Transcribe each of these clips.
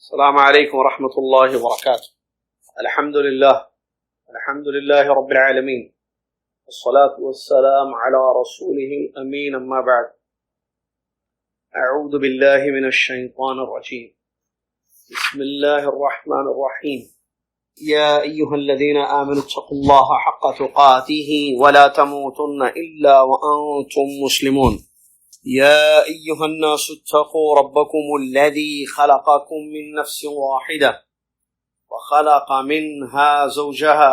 السلام عليكم ورحمة الله وبركاته. الحمد لله رب العالمين، والصلاة والسلام على رسوله الأمين. أما بعد، أعوذ بالله من الشيطان الرجيم. بسم الله الرحمن الرحيم. يا أيها الذين آمنوا اتقوا الله حق تقاته ولا تموتن إلا وأنتم مسلمون. يا أيها الناس اتقوا ربكم الذي خلقكم من نفس واحدة وخلق منها زوجها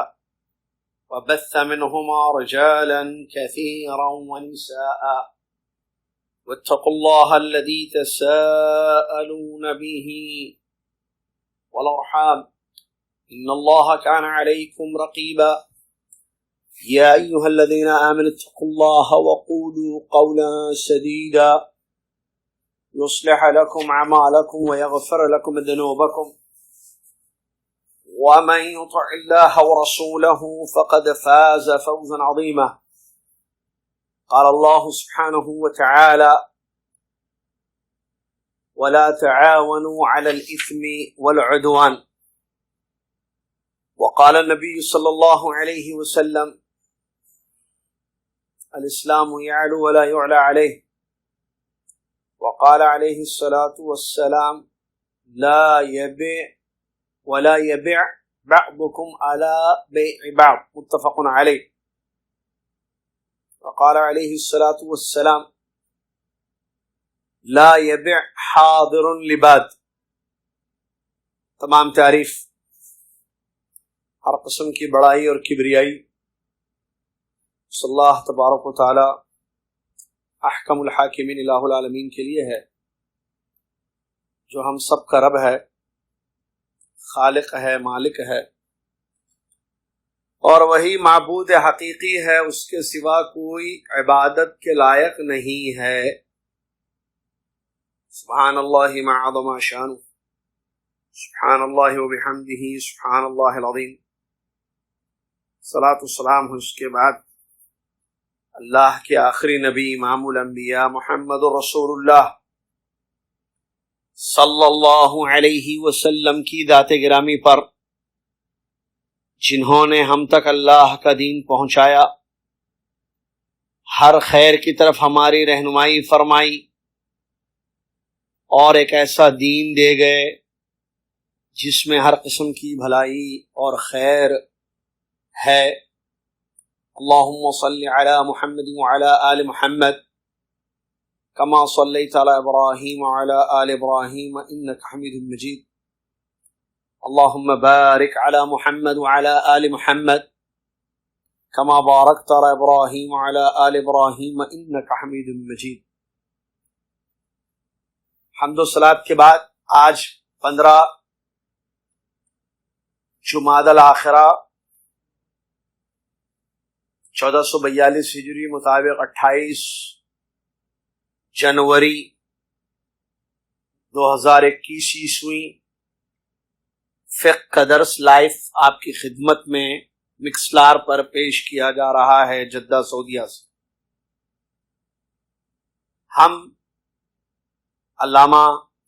وبث منهما رجالا كثيرا ونساء واتقوا الله الذي تساءلون به والأرحام إن الله كان عليكم رقيبا. يا أيها الذين آمنوا اتقوا الله وقولوا قولا سديدا يصلح لكم أعمالكم ويغفر لكم ذنوبكم، ومن يطع الله ورسوله فقد فاز فوزا عظيما. قال الله سبحانه وتعالى: ولا تعاونوا على الإثم والعدوان. وقال النبي صلى الله عليه وسلم: الإسلام يعلو ولا يعلى عليه. وقال عليه الصلاة والسلام: لا يبيع ولا يبيع بعضكم على بيع بعض. متفق عليه. وقال عليه الصلاة والسلام: لا يبيع حاضر لباد. تمام تعریف، ہر قسم کی بڑائی اور کبریائی صلی اللہ تبارک و تعالی احکم الحاکمین الہ العالمین کے لیے ہے، جو ہم سب کا رب ہے، خالق ہے، مالک ہے، اور وہی معبود حقیقی ہے، اس کے سوا کوئی عبادت کے لائق نہیں ہے۔ سبحان اللہ ما عظم شانہ، سبحان اللہ وبحمدہ، سبحان اللہ العظیم۔ صلاۃ والسلام ہے اس کے بعد اللہ کے آخری نبی امام الانبیاء محمد رسول اللہ صلی اللہ علیہ وسلم کی ذات گرامی پر، جنہوں نے ہم تک اللہ کا دین پہنچایا، ہر خیر کی طرف ہماری رہنمائی فرمائی، اور ایک ایسا دین دے گئے جس میں ہر قسم کی بھلائی اور خیر ہے۔ اللہم صلی علی محمد وعلی آل محمد کما صلیت علی ابراہیم وعلی آل ابراہیم انک حمید مجید۔ اللہم بارک علی محمد وعلی آل محمد کما بارکت علی ابراہیم وعلی آل ابراہیم انک حمید مجید۔ حمد و صلوات کے بعد آج 15 جمادی الاخرہ 1442 ہجری مطابق 28 جنوری 2021 عیسوی فقہ کا درس لائف آپ کی خدمت میں مکسلار پر پیش کیا جا رہا ہے جدہ سعودیہ سے۔ ہم علامہ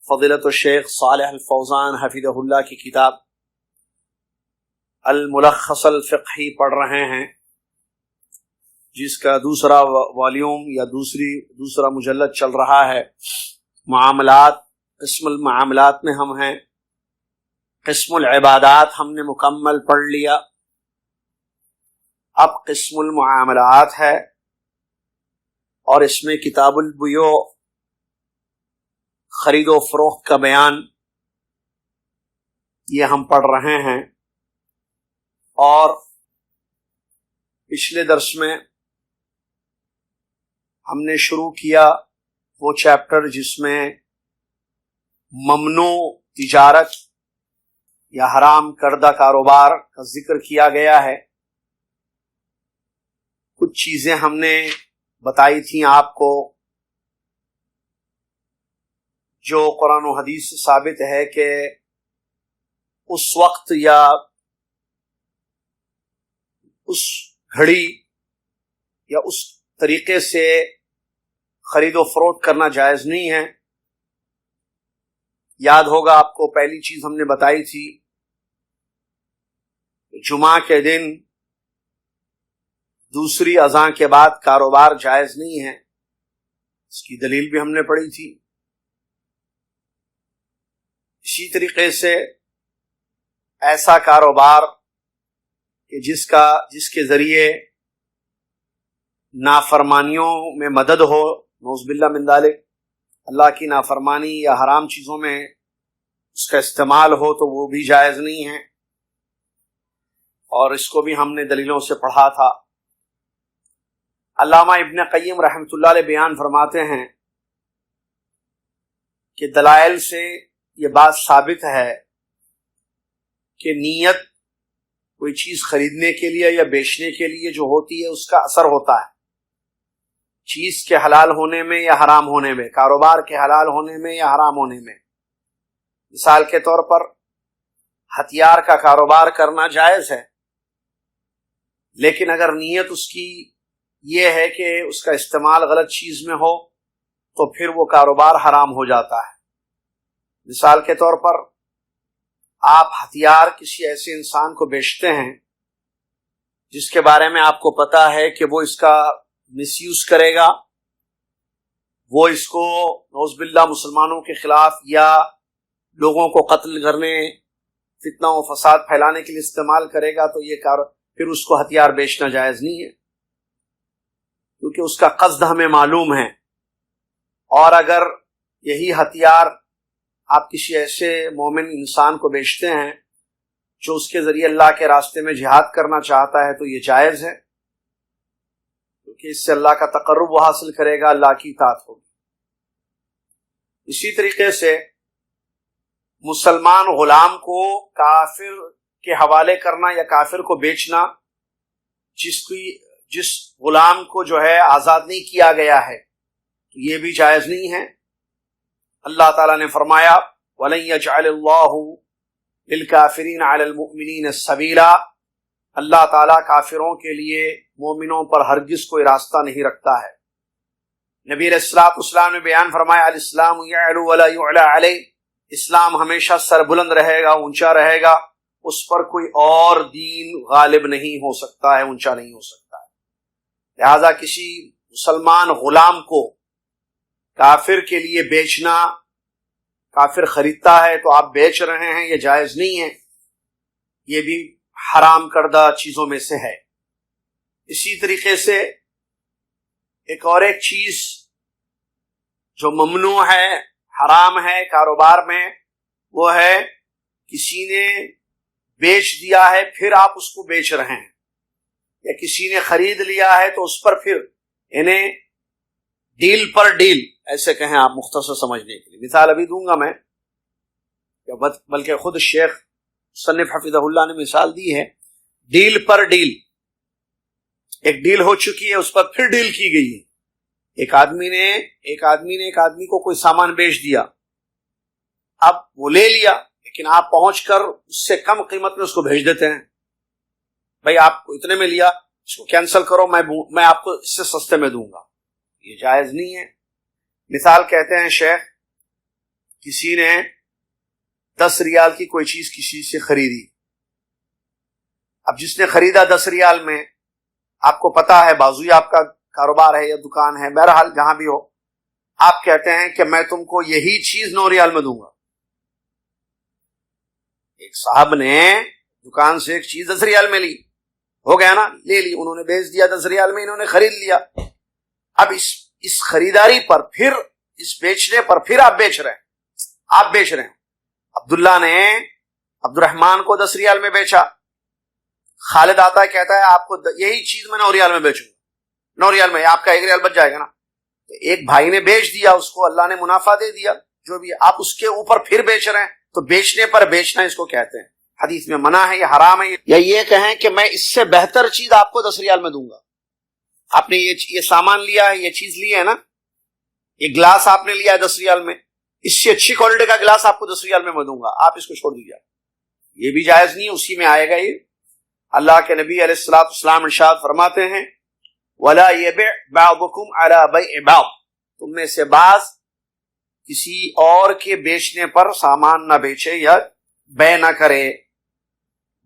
فضیلت الشیخ صالح الفوزان حفظہ اللہ کی کتاب الملخص الفقہی پڑھ رہے ہیں، جس کا دوسرا والیوم یا دوسرا مجلد چل رہا ہے۔ معاملات، قسم المعاملات میں ہم ہیں، قسم العبادات ہم نے مکمل پڑھ لیا، اب قسم المعاملات ہے، اور اس میں کتاب البیوع، خرید و فروخت کا بیان، یہ ہم پڑھ رہے ہیں۔ اور پچھلے درس میں ہم نے شروع کیا وہ چیپٹر جس میں ممنوع تجارت یا حرام کردہ کاروبار کا ذکر کیا گیا ہے۔ کچھ چیزیں ہم نے بتائی تھیں آپ کو جو قرآن و حدیث سے ثابت ہے کہ اس وقت یا اس گھڑی یا اس طریقے سے خرید و فروخت کرنا جائز نہیں ہے یاد ہوگا آپ کو پہلی چیز ہم نے بتائی تھی جمعہ کے دن دوسری اذان کے بعد کاروبار جائز نہیں ہے. اس کی دلیل بھی ہم نے پڑھی تھی. اسی طریقے سے ایسا کاروبار کہ جس کے ذریعے نافرمانیوں میں مدد ہو، نعوذ باللہ من ذالک، اللہ کی نافرمانی یا حرام چیزوں میں اس کا استعمال ہو، تو وہ بھی جائز نہیں ہے. اور اس کو بھی ہم نے دلیلوں سے پڑھا تھا. علامہ ابن قیم رحمۃ اللہ علیہ بیان فرماتے ہیں کہ دلائل سے یہ بات ثابت ہے کہ نیت کوئی چیز خریدنے کے لیے یا بیچنے کے لیے جو ہوتی ہے اس کا اثر ہوتا ہے چیز کے حلال ہونے میں یا حرام ہونے میں، کاروبار کے حلال ہونے میں یا حرام ہونے میں. مثال کے طور پر ہتھیار کا کاروبار کرنا جائز ہے، لیکن اگر نیت اس کی یہ ہے کہ اس کا استعمال غلط چیز میں ہو تو پھر وہ کاروبار حرام ہو جاتا ہے. مثال کے طور پر آپ ہتھیار کسی ایسے انسان کو بیچتے ہیں جس کے بارے میں آپ کو پتا ہے کہ وہ اس کا مس یوز کرے گا، وہ اس کو نعوذ باللہ مسلمانوں کے خلاف یا لوگوں کو قتل کرنے، فتنہ و فساد پھیلانے کے لیے استعمال کرے گا، تو یہ پھر اس کو ہتھیار بیچنا جائز نہیں ہے، کیونکہ اس کا قصد ہمیں معلوم ہے. اور اگر یہی ہتھیار آپ کسی ایسے مومن انسان کو بیچتے ہیں جو اس کے ذریعے اللہ کے راستے میں جہاد کرنا چاہتا ہے، تو یہ جائز ہے، کیونکہ اس سے اللہ کا تقرب وہ حاصل کرے گا، اللہ کی اطاعت ہوگی. اسی طریقے سے مسلمان غلام کو کافر کے حوالے کرنا یا کافر کو بیچنا، جس غلام کو جو ہے آزاد نہیں کیا گیا ہے، یہ بھی جائز نہیں ہے. اللہ تعالیٰ نے فرمایا وَلَن يَجْعَلِ اللَّهُ لِلْكَافِرِينَ عَلَى الْمُؤْمِنِينَ سَبِيلًا، اللہ تعالیٰ کافروں کے لیے مومنوں پر ہرگز کوئی راستہ نہیں رکھتا ہے. نبی علیہ الصلوۃ والسلام نے بیان فرمایا الاسلام يعلو ولا يعلى عليه، اسلام ہمیشہ سر بلند رہے گا، اونچا رہے گا، اس پر کوئی اور دین غالب نہیں ہو سکتا ہے، اونچا نہیں ہو سکتا ہے. لہذا کسی مسلمان غلام کو کافر کے لیے بیچنا، کافر خریدتا ہے تو آپ بیچ رہے ہیں، یہ جائز نہیں ہے، یہ بھی حرام کردہ چیزوں میں سے ہے. اسی طریقے سے ایک چیز جو ممنوع ہے، حرام ہے کاروبار میں، وہ ہے کسی نے بیچ دیا ہے پھر آپ اس کو بیچ رہے ہیں، یا کسی نے خرید لیا ہے تو اس پر پھر انہیں ڈیل پر ڈیل، ایسے کہیں آپ مختصر سمجھنے کے لیے. مثال ابھی دوں گا میں، بلکہ خود شیخ مصنف حفظہ اللہ نے مثال دی ہے، ڈیل پر ڈیل. ایک ڈیل ہو چکی ہے، اس پر پھر ڈیل کی گئی ہے. ایک آدمی نے ایک آدمی کو کوئی سامان بیچ دیا، اب وہ لے لیا، لیکن آپ پہنچ کر اس سے کم قیمت میں اس کو بھیج دیتے ہیں. بھائی آپ کو اتنے میں لیا، اس کو کینسل کرو، میں آپ کو اس سے سستے میں دوں گا. یہ جائز نہیں ہے. مثال کہتے ہیں شیخ، کسی نے 10 ریال کی کوئی چیز کسی سے خریدی. اب جس نے خریدا 10 ریال میں، آپ کو پتا ہے بازوی آپ کا کاروبار ہے یا دکان ہے، بہرحال جہاں بھی ہو، آپ کہتے ہیں کہ میں تم کو یہی چیز 9 ریال میں دوں گا. ایک صاحب نے دکان سے ایک چیز 10 ریال میں لی، ہو گیا نا، لے لی، انہوں نے بیچ دیا 10 ریال میں، انہوں نے خرید لیا. اب اس خریداری پر پھر، اس بیچنے پر پھر آپ بیچ رہے ہیں. عبد الرحمان کو 10 ریال میں بیچا، خالد آتا ہے کہتا ہے آپ کو یہی چیز میں 9 ریال میں بیچوں گا. 9 ریال میں آپ کا 1 ریال بچ جائے گا نا. تو ایک بھائی نے بیچ دیا، اس کو اللہ نے منافع دے دیا، جو بھی آپ اس کے اوپر پھر بیچ رہے ہیں، تو بیچنے پر بیچنا اس کو کہتے ہیں. حدیث میں منع ہے، یہ حرام ہے. یا یہ کہیں کہ میں اس سے بہتر چیز آپ کو 10 ریال میں دوں گا. آپ نے یہ سامان لیا ہے، یہ چیز لی ہے نا، یہ گلاس آپ نے لیا ہے 10 ریال میں، اس سے اچھی کوالٹی کا گلاس آپ کو 10 ریال میں دوں گا، آپ اس کو چھوڑ دیجیے. یہ بھی جائز نہیں، اسی میں آئے گا. یہ اللہ کے نبی علیہ الصلوۃ والسلام ارشاد فرماتے ہیں وَلَا يَبِعْ بَعْضُكُمْ عَلَى بَيْعِ بَعْضٍ، تم میں سے بعض کسی اور کے بیچنے پر سامان نہ بیچے یا بے نہ کرے.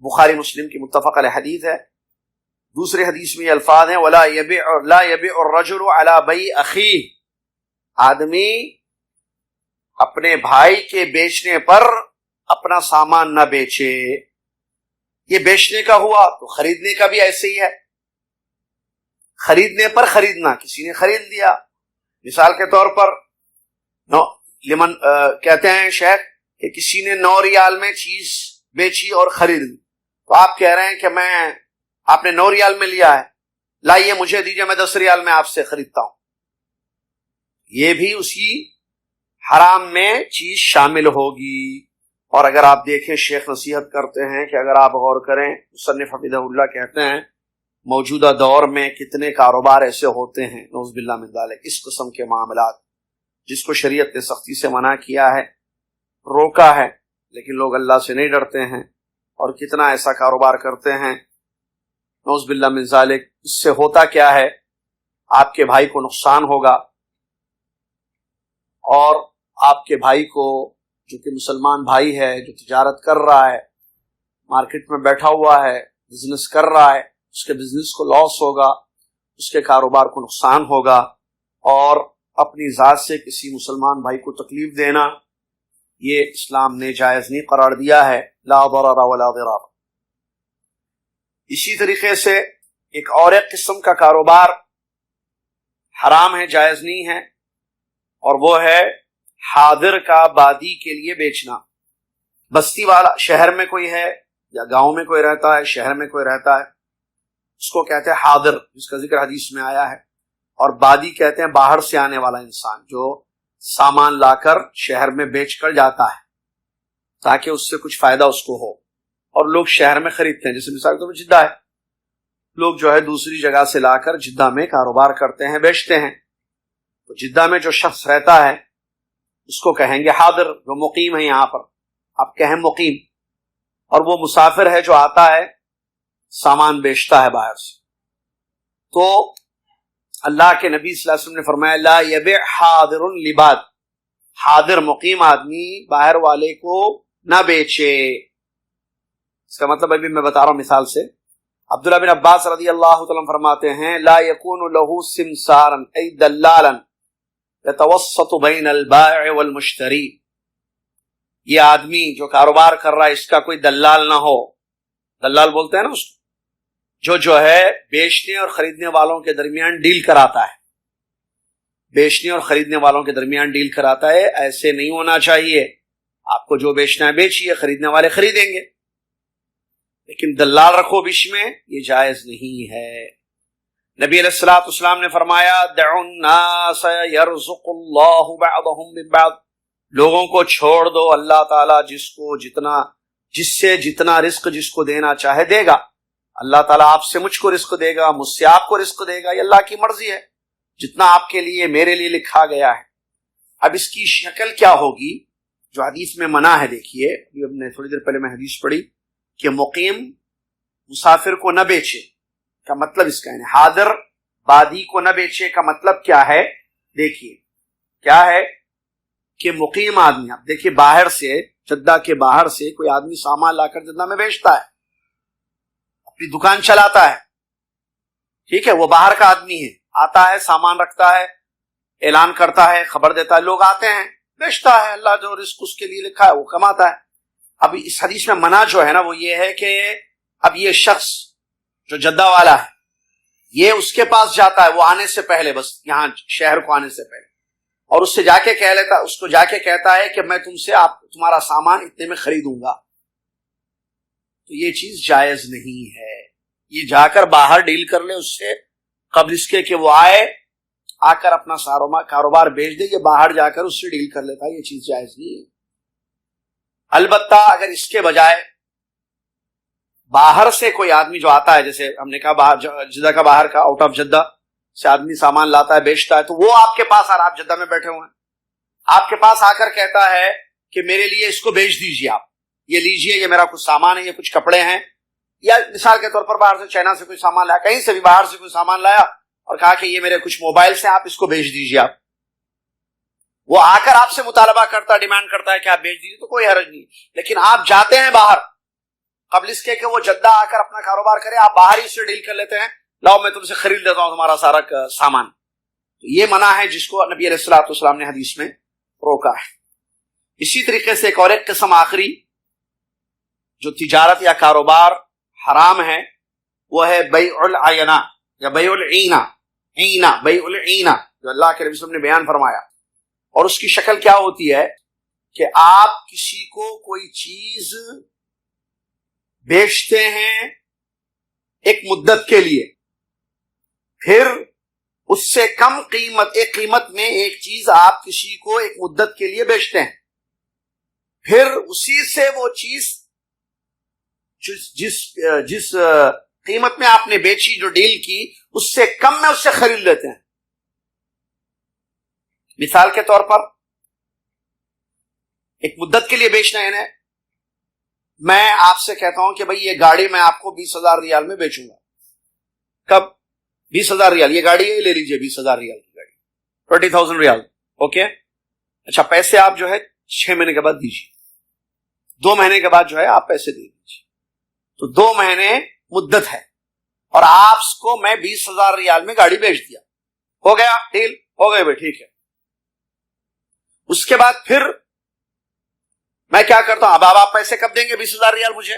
بخاری مسلم کی متفق علیہ حدیث ہے. دوسرے حدیث میں یہ الفاظ ہیں ولا يبيع الرجل على بيع اخيه. آدمی اپنے بھائی کے بیچنے پر اپنا سامان نہ بیچے. یہ بیچنے کا ہوا تو خریدنے کا بھی ایسے ہی ہے. خریدنے پر خریدنا، کسی نے خرید لیا، مثال کے طور پر کہتے ہیں شیخ کہ کسی نے 9 ریال میں چیز بیچی اور خرید لی، تو آپ کہہ رہے ہیں کہ آپ نے 9 ریال میں لیا ہے، لائیے مجھے دیجیے، میں 10 ریال میں آپ سے خریدتا ہوں. یہ بھی اسی حرام میں چیز شامل ہوگی. اور اگر آپ دیکھیں شیخ نصیحت کرتے ہیں کہ اگر آپ غور کریں، مصنف حفظہ اللہ کہتے ہیں موجودہ دور میں کتنے کاروبار ایسے ہوتے ہیں نعوذ باللہ من ذالک، اس قسم کے معاملات جس کو شریعت نے سختی سے منع کیا ہے، روکا ہے، لیکن لوگ اللہ سے نہیں ڈرتے ہیں اور کتنا ایسا کاروبار کرتے ہیں نعوذ باللہ من ذالک. اس سے ہوتا کیا ہے، آپ کے بھائی کو نقصان ہوگا، اور آپ کے بھائی کو جو کہ مسلمان بھائی ہے، جو تجارت کر رہا ہے، مارکیٹ میں بیٹھا ہوا ہے، بزنس کر رہا ہے، اس کے بزنس کو لاس ہوگا، اس کے کاروبار کو نقصان ہوگا. اور اپنی ذات سے کسی مسلمان بھائی کو تکلیف دینا یہ اسلام نے جائز نہیں قرار دیا ہے. لا ضرر ولا ضرار. اسی طریقے سے ایک اور ایک قسم کا کاروبار حرام ہے، جائز نہیں ہے، اور وہ ہے حاضر کا بادی کے لیے بیچنا. بستی والا شہر میں کوئی ہے یا گاؤں میں کوئی رہتا ہے، شہر میں کوئی رہتا ہے، اس کو کہتے ہیں حاضر، جس کا ذکر حدیث میں آیا ہے. اور بادی کہتے ہیں باہر سے آنے والا انسان جو سامان لا کر شہر میں بیچ کر جاتا ہے تاکہ اس سے کچھ فائدہ اس کو ہو. اور لوگ شہر میں خریدتے ہیں، جیسے مثال کے طور پر جدہ ہے، لوگ جو ہے دوسری جگہ سے لا کر جدہ میں کاروبار کرتے ہیں، بیچتے ہیں. تو جدہ میں جو شخص رہتا ہے اس کو کہیں گے حاضر، جو مقیم ہے یہاں پر، آپ کہیں مقیم. اور وہ مسافر ہے جو آتا ہے سامان بیچتا ہے باہر سے. تو اللہ کے نبی صلی اللہ علیہ وسلم نے فرمایا لا یبیع حاضر لباد. حاضر مقیم آدمی باہر والے کو نہ بیچے. اس کا مطلب ابھی میں بتا رہا ہوں مثال سے. عبداللہ بن عباس رضی اللہ تعالیٰ فرماتے ہیں لا یکون له سمسارا ای دلالا یتوسط بین البائع والمشتری. یہ آدمی جو کاروبار کر رہا ہے اس کا کوئی دلال نہ ہو. دلال بولتے ہیں نا اس کو، جو ہے بیچنے اور خریدنے والوں کے درمیان ڈیل کراتا ہے. بیچنے اور خریدنے والوں کے درمیان ڈیل کراتا ہے. ایسے نہیں ہونا چاہیے. آپ کو جو بیچنا ہے بیچیے، خریدنے والے خریدیں گے، لیکن دلال رکھو بیچ میں، یہ جائز نہیں ہے. نبی علیہ الصلوۃ والسلام نے فرمایا دعوا الناس يرزق اللہ بعضهم من بعض. لوگوں کو چھوڑ دو، اللہ تعالیٰ جس سے جتنا رزق جس کو دینا چاہے دے گا. اللہ تعالیٰ آپ سے مجھ کو رزق دے گا، مجھ سے آپ کو رزق دے گا، یہ اللہ کی مرضی ہے. جتنا آپ کے لیے میرے لیے لکھا گیا ہے. اب اس کی شکل کیا ہوگی جو حدیث میں منع ہے؟ دیکھیے اب نے تھوڑی دیر پہلے میں حدیث پڑھی کہ مقیم مسافر کو نہ بیچے کا مطلب اس کا ہے، حاضر بادی کو نہ بیچے کا مطلب کیا ہے؟ دیکھیے کیا ہے کہ مقیم آدمی، آپ دیکھیے باہر سے، جدہ کے باہر سے کوئی آدمی سامان لا کر جدہ میں بیچتا ہے، اپنی دکان چلاتا ہے، ٹھیک ہے، وہ باہر کا آدمی ہے، آتا ہے سامان رکھتا ہے، اعلان کرتا ہے، خبر دیتا ہے، لوگ آتے ہیں، بیچتا ہے، اللہ جو رزق اس کے لیے لکھا ہے وہ کماتا ہے. اب اس حدیث میں منع جو ہے نا وہ یہ ہے کہ اب یہ شخص جو جدہ والا ہے یہ اس کے پاس جاتا ہے، وہ آنے سے پہلے، بس یہاں شہر کو آنے سے پہلے، اور اس سے جا کے اس کو جا کے کہتا ہے کہ میں تم سے تمہارا سامان اتنے میں خریدوں گا. تو یہ چیز جائز نہیں ہے. یہ جا کر باہر ڈیل کر لے اس سے قبل اس کے کہ وہ آ کر اپنا کاروبار بیچ دے. یہ باہر جا کر اس سے ڈیل کر لیتا ہے، یہ چیز جائز نہیں ہے. البتہ اگر اس کے بجائے باہر سے کوئی آدمی جو آتا ہے، جیسے ہم نے کہا باہر جدہ کا باہر کا آؤٹ آف جدہ سے آدمی سامان لاتا ہے بیچتا ہے، تو وہ آپ کے پاس آپ جدہ میں بیٹھے ہوئے ہیں، آپ کے پاس آ کر کہتا ہے کہ میرے لیے اس کو بیچ دیجیے، آپ یہ لیجیے، یہ میرا کچھ سامان ہے، یہ کچھ کپڑے ہیں، یا مثال کے طور پر باہر سے چائنا سے کوئی سامان لایا، کہیں سے بھی باہر سے کوئی سامان لایا اور کہا کہ یہ میرے کچھ موبائلس ہیں، آپ اس کو بیچ دیجیے. آپ وہ آ کر آپ سے مطالبہ کرتا ہے، ڈیمانڈ کرتا ہے کہ آپ بیچ دیجیے تو کوئی حرج نہیں، لیکن آپ جاتے ہیں باہر قبل اس کے کہ وہ جدہ آ کر اپنا کاروبار کرے، آپ باہر ہی سے ڈیل کر لیتے ہیں، لاؤ میں تم سے خرید لیتا ہوں تمہارا سارا سامان، تو یہ منع ہے جس کو نبی علیہ الصلوۃ والسلام نے حدیث میں روکا ہے۔ اسی طریقے سے ایک اور ایک قسم آخری جو تجارت یا کاروبار حرام ہے وہ ہے بیع العینہ یا بیع العینہ، بیع العینہ جو اللہ کے نبی صلی اللہ علیہ وسلم نے بیان فرمایا، اور اس کی شکل کیا ہوتی ہے کہ آپ کسی کو کوئی چیز بیچتے ہیں ایک مدت کے لیے، پھر اس سے کم قیمت، ایک قیمت میں ایک چیز آپ کسی کو ایک مدت کے لیے بیچتے ہیں، پھر اسی سے وہ چیز جس قیمت میں آپ نے بیچی، جو ڈیل کی، اس سے کم میں اس سے خرید لیتے ہیں۔ مثال کے طور پر ایک مدت کے لیے بیچنا ہے، میں آپ سے کہتا ہوں کہ بھئی یہ گاڑی میں آپ کو 20,000 ریال میں بیچوں گا۔ کب؟ 20,000 ریال، یہ گاڑی ہے، لے لیجئے 20,000 ریال کی گاڑی، 20,000 ریال، اوکے۔ اچھا، پیسے آپ جو ہے 6 مہینے کے بعد دیجیے، 2 مہینے کے بعد جو ہے آپ پیسے دے دیجیے، تو 2 مہینے مدت ہے، اور آپ کو میں 20,000 ریال میں گاڑی بیچ دیا، ہو گیا ڈیل، ہو گئے بھائی، ٹھیک ہے۔ اس کے بعد پھر میں کیا کرتا ہوں، اب آپ پیسے کب دیں گے؟ 20,000 ریال مجھے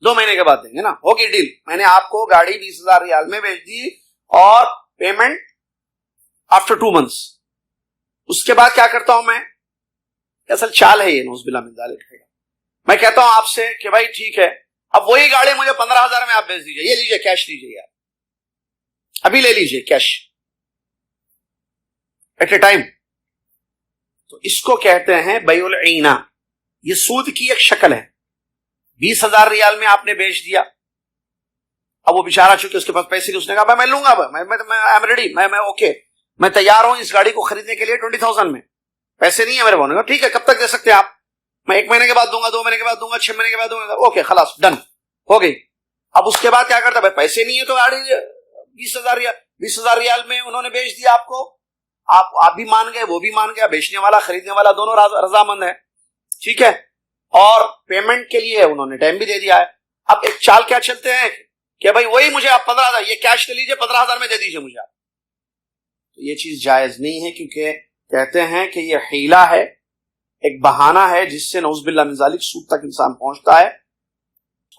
2 مہینے کے بعد دیں گے نا، ہوگی ڈیل، میں نے آپ کو گاڑی 20,000 ریال میں بیچ دی اور پیمنٹ آفٹر 2 منتھس۔ اس کے بعد کیا کرتا ہوں میں، اصل چال ہے یہ، نعوذ باللہ من ذالک ہے، میں کہتا ہوں آپ سے کہ بھائی ٹھیک ہے، اب وہی گاڑی مجھے 15,000 میں آپ بیچ دیجیے، یہ لیجیے کیش لیجیے، یار ابھی لے لیجیے کیش ایٹ اے ٹائم۔ تو اس کو کہتے ہیں بیع العینہ، یہ سود کی ایک شکل ہے۔ 20,000 ریال میں آپ نے بیچ دیا، اب وہ بیچارہ چونکہ اس کے پاس پیسے نہیں، اس نے کہا میں لوں گا، میں ریڈی، میں اوکے، میں تیار ہوں اس گاڑی کو خریدنے کے لیے 20,000 میں، پیسے نہیں ہے میرے پاس، ٹھیک ہے کب تک دے سکتے ہیں آپ؟ میں 1 مہینے کے بعد دوں گا، 2 مہینے کے بعد دوں گا، 6 مہینے کے بعد دوں گا، اوکے خلاص ڈن ہو گئی۔ اب اس کے بعد کیا کرتا ہے، پیسے نہیں ہے تو گاڑی 20,000 ریال میں انہوں نے بیچ دیا آپ کو، آپ بھی مان گئے، وہ بھی مان گیا، بیچنے والا خریدنے والا دونوں رضامند ہے، ٹھیک ہے، اور پیمنٹ کے لیے انہوں نے ٹائم بھی دے دیا ہے۔ اب ایک چال کیا چلتے ہیں کہ بھائی وہی مجھے آپ 15,000 یہ کیش لے لیجیے، 15,000 میں دے دیجیے مجھے آپ، تو یہ چیز جائز نہیں ہے، کیونکہ کہتے ہیں کہ یہ حیلہ ہے، ایک بہانہ ہے جس سے نعوذ باللہ من ذالک سود تک انسان پہنچتا ہے،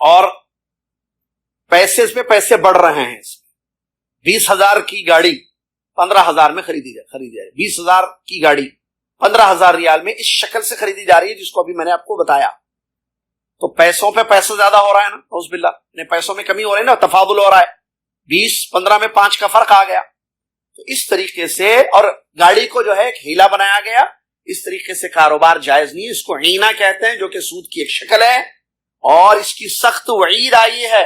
اور پیسے پہ پیسے بڑھ رہے ہیں۔ 20,000 کی گاڑی 15,000 میں خریدی جائے، 20,000 کی گاڑی 15,000 ریال میں اس شکل سے خریدی جا رہی ہے جس کو ابھی میں نے آپ کو بتایا، تو پیسوں پہ پیسہ زیادہ ہو رہا ہے نا، نعوذ باللہ، پیسوں میں کمی ہو رہی ہے نا، تفاضل ہو رہا ہے، 20-15 میں 5 کا فرق آ گیا، تو اس طریقے سے، اور گاڑی کو جو ہے ایک ہیلا بنایا گیا، اس طریقے سے کاروبار جائز نہیں ہے، اس کو عینہ کہتے ہیں، جو کہ سود کی ایک شکل ہے، اور اس کی سخت وعید آئی ہے۔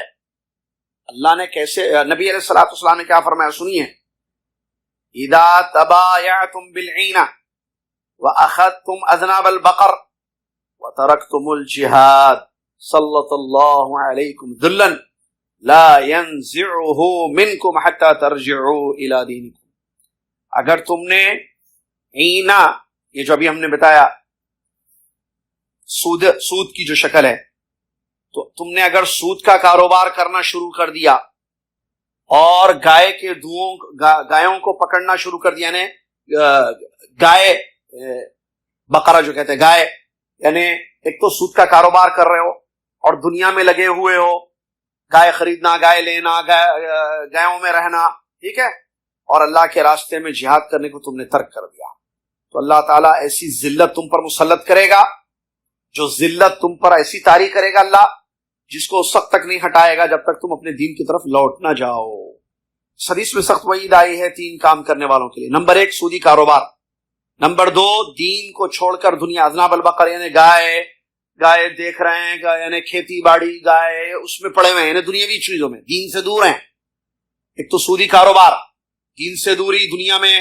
اللہ نے کیسے، نبی علیہ الصلوۃ والسلام نے کیا فرمایا، سنیے، اذا تبایعتم بالعینہ وَأَخَذْتُمْ أَذْنَابَ الْبَقَرِ وَتَرَكْتُمُ الْجِهَادَ صَلَّتَ اللَّهُ عَلَيْكُمْ ذُلًّا لَا يَنزِعُهُ مِنْكُمْ حَتَّى تَرْجِعُوا إِلَى دِينِكُمْ، اگر تم نے عینہ، یہ جو ابھی ہم نے بتایا سود کی جو شکل ہے، تو تم نے اگر سود کا کاروبار کرنا شروع کر دیا اور گایوں کو پکڑنا شروع کر دیا، یعنی گائے، بقرہ جو کہتے ہیں گائے، یعنی ایک تو سود کا کاروبار کر رہے ہو اور دنیا میں لگے ہوئے ہو، گائے خریدنا، گائے لینا، گایوں میں رہنا، ٹھیک ہے، اور اللہ کے راستے میں جہاد کرنے کو تم نے ترک کر دیا، تو اللہ تعالیٰ ایسی ذلت تم پر مسلط کرے گا، جو ذلت تم پر ایسی طاری کرے گا اللہ، جس کو اس وقت تک نہیں ہٹائے گا جب تک تم اپنے دین کی طرف لوٹ نہ جاؤ۔ حدیث میں سخت وعید آئی ہے 3 کام کرنے والوں کے لیے، نمبر 1 سودی کاروبار، نمبر 2 دین کو چھوڑ کر دنیا، اذناب البقر یعنی گائے دیکھ رہے ہیں، یعنی کھیتی باڑی، گائے اس میں پڑے ہوئے ہیں، یعنی دنیاوی چیزوں میں دین سے دور ہیں۔ ایک تو سودی کاروبار، دین سے دوری، دنیا میں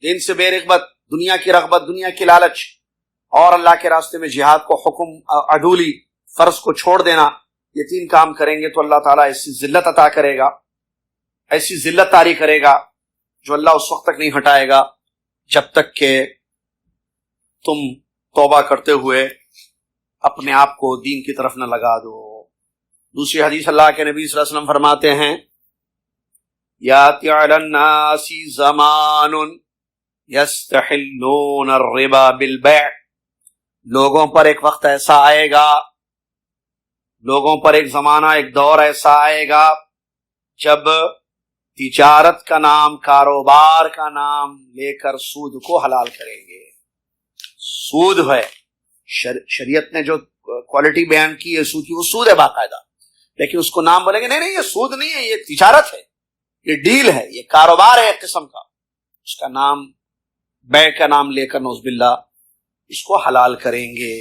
دین سے بے رغبت، دنیا کی رغبت، دنیا کی لالچ، اور اللہ کے راستے میں جہاد کو حکم عدولی فرض کو چھوڑ دینا، یہ 3 کام کریں گے تو اللہ تعالیٰ ایسی ذلت عطا کرے گا، ایسی ذلت طاری کرے گا جو اللہ اس وقت تک نہیں ہٹائے گا جب تک کہ تم توبہ کرتے ہوئے اپنے آپ کو دین کی طرف نہ لگا دو۔ دوسری حدیث اللہ کے نبی صلی اللہ علیہ وسلم فرماتے ہیں یاتی علی الناس زمان یستحلون الربا بالبیع، لوگوں پر ایک وقت ایسا آئے گا، لوگوں پر ایک زمانہ، ایک دور ایسا آئے گا جب تجارت کا نام، کاروبار کا نام لے کر سود کو حلال کریں گے۔ سود ہے، شریعت نے جو کوالٹی بیان کی ہے سود کی، وہ سود ہے باقاعدہ، لیکن اس کو نام بولیں گے نہیں یہ سود نہیں ہے، یہ تجارت ہے، یہ ڈیل ہے، یہ کاروبار ہے ایک قسم کا، اس کا نام بیع کا نام لے کر نعوذ باللہ اس کو حلال کریں گے۔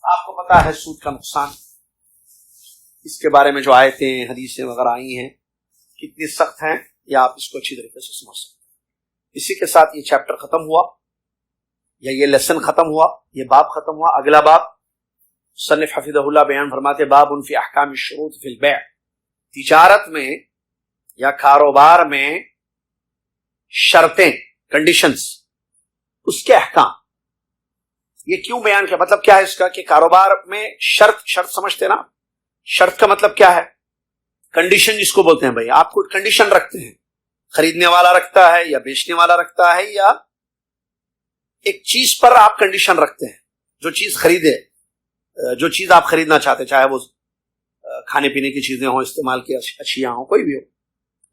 آپ کو پتا ہے سود کا نقصان، اس کے بارے میں جو آیتیں حدیثیں وغیرہ آئی ہیں کتنی سخت ہیں، یا آپ اس کو اچھی طریقے سے سمجھ سکتے ہیں۔ اسی کے ساتھ یہ چیپٹر ختم ہوا، یا یہ لیسن ختم ہوا، یہ باب ختم ہوا۔ اگلا باب مصنف حفظہ اللہ بیان فرماتے باب فی احکام الشروط فی البیع، تجارت میں یا کاروبار میں شرطیں، کنڈیشنز، اس کے احکام۔ یہ کیوں بیان کیا، مطلب کیا ہے اس کا کہ کاروبار میں شرط سمجھتے نا، شرط کا مطلب کیا ہے؟ کنڈیشن جس کو بولتے ہیں، بھائی آپ کو کنڈیشن رکھتے ہیں، خریدنے والا رکھتا ہے یا بیچنے والا رکھتا ہے، یا ایک چیز پر آپ کنڈیشن رکھتے ہیں، جو چیز خریدے، جو چیز آپ خریدنا چاہتے، چاہے وہ کھانے پینے کی چیزیں ہوں، استعمال کی اشیاء ہوں، کوئی بھی ہو،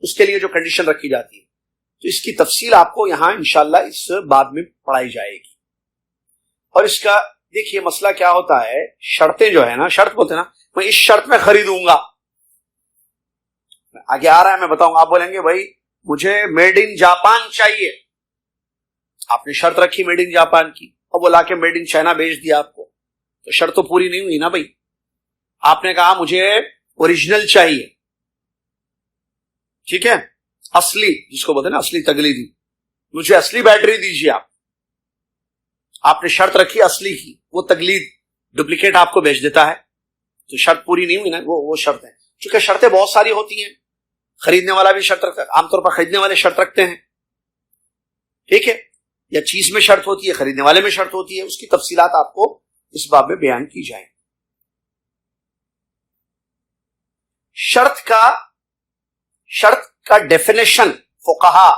اس کے لیے جو کنڈیشن رکھی جاتی ہے، تو اس کی تفصیل آپ کو یہاں انشاءاللہ اس بعد میں پڑھائی جائے گی۔ اور اس کا دیکھیے مسئلہ کیا ہوتا ہے، شرطیں جو ہے نا، شرط بولتے ہیں نا، میں اس شرط میں خریدوں گا، آگے آ رہا ہے میں بتاؤں گا، آپ بولیں گے بھائی مجھے میڈ ان جاپان چاہیے، آپ نے شرط رکھی میڈ ان جاپان کی، اور وہ لا کے میڈ ان چائنا بیچ دیا آپ کو، تو شرط تو پوری نہیں ہوئی نا بھائی۔ آپ نے کہا مجھے اوریجنل چاہیے، ٹھیک ہے، اصلی، جس کو بولتے ہیں نا اصلی تقلیدی، مجھے اصلی بیٹری دیجیے آپ نے شرط رکھی اصلی کی، وہ تقلید ڈپلیکیٹ آپ کو بیچ دیتا ہے، تو شرط پوری نہیں ہوئی نا، وہ شرط ہے۔ چونکہ شرطیں بہت ساری ہوتی ہیں، خریدنے والا بھی شرط رکھتا ہے، عام طور پر خریدنے والے شرط رکھتے ہیں، ٹھیک ہے، یا چیز میں شرط ہوتی ہے، خریدنے والے میں شرط ہوتی ہے، اس کی تفصیلات آپ کو اس باب میں بیان کی جائیں۔ شرط کا ڈیفینیشن فقہا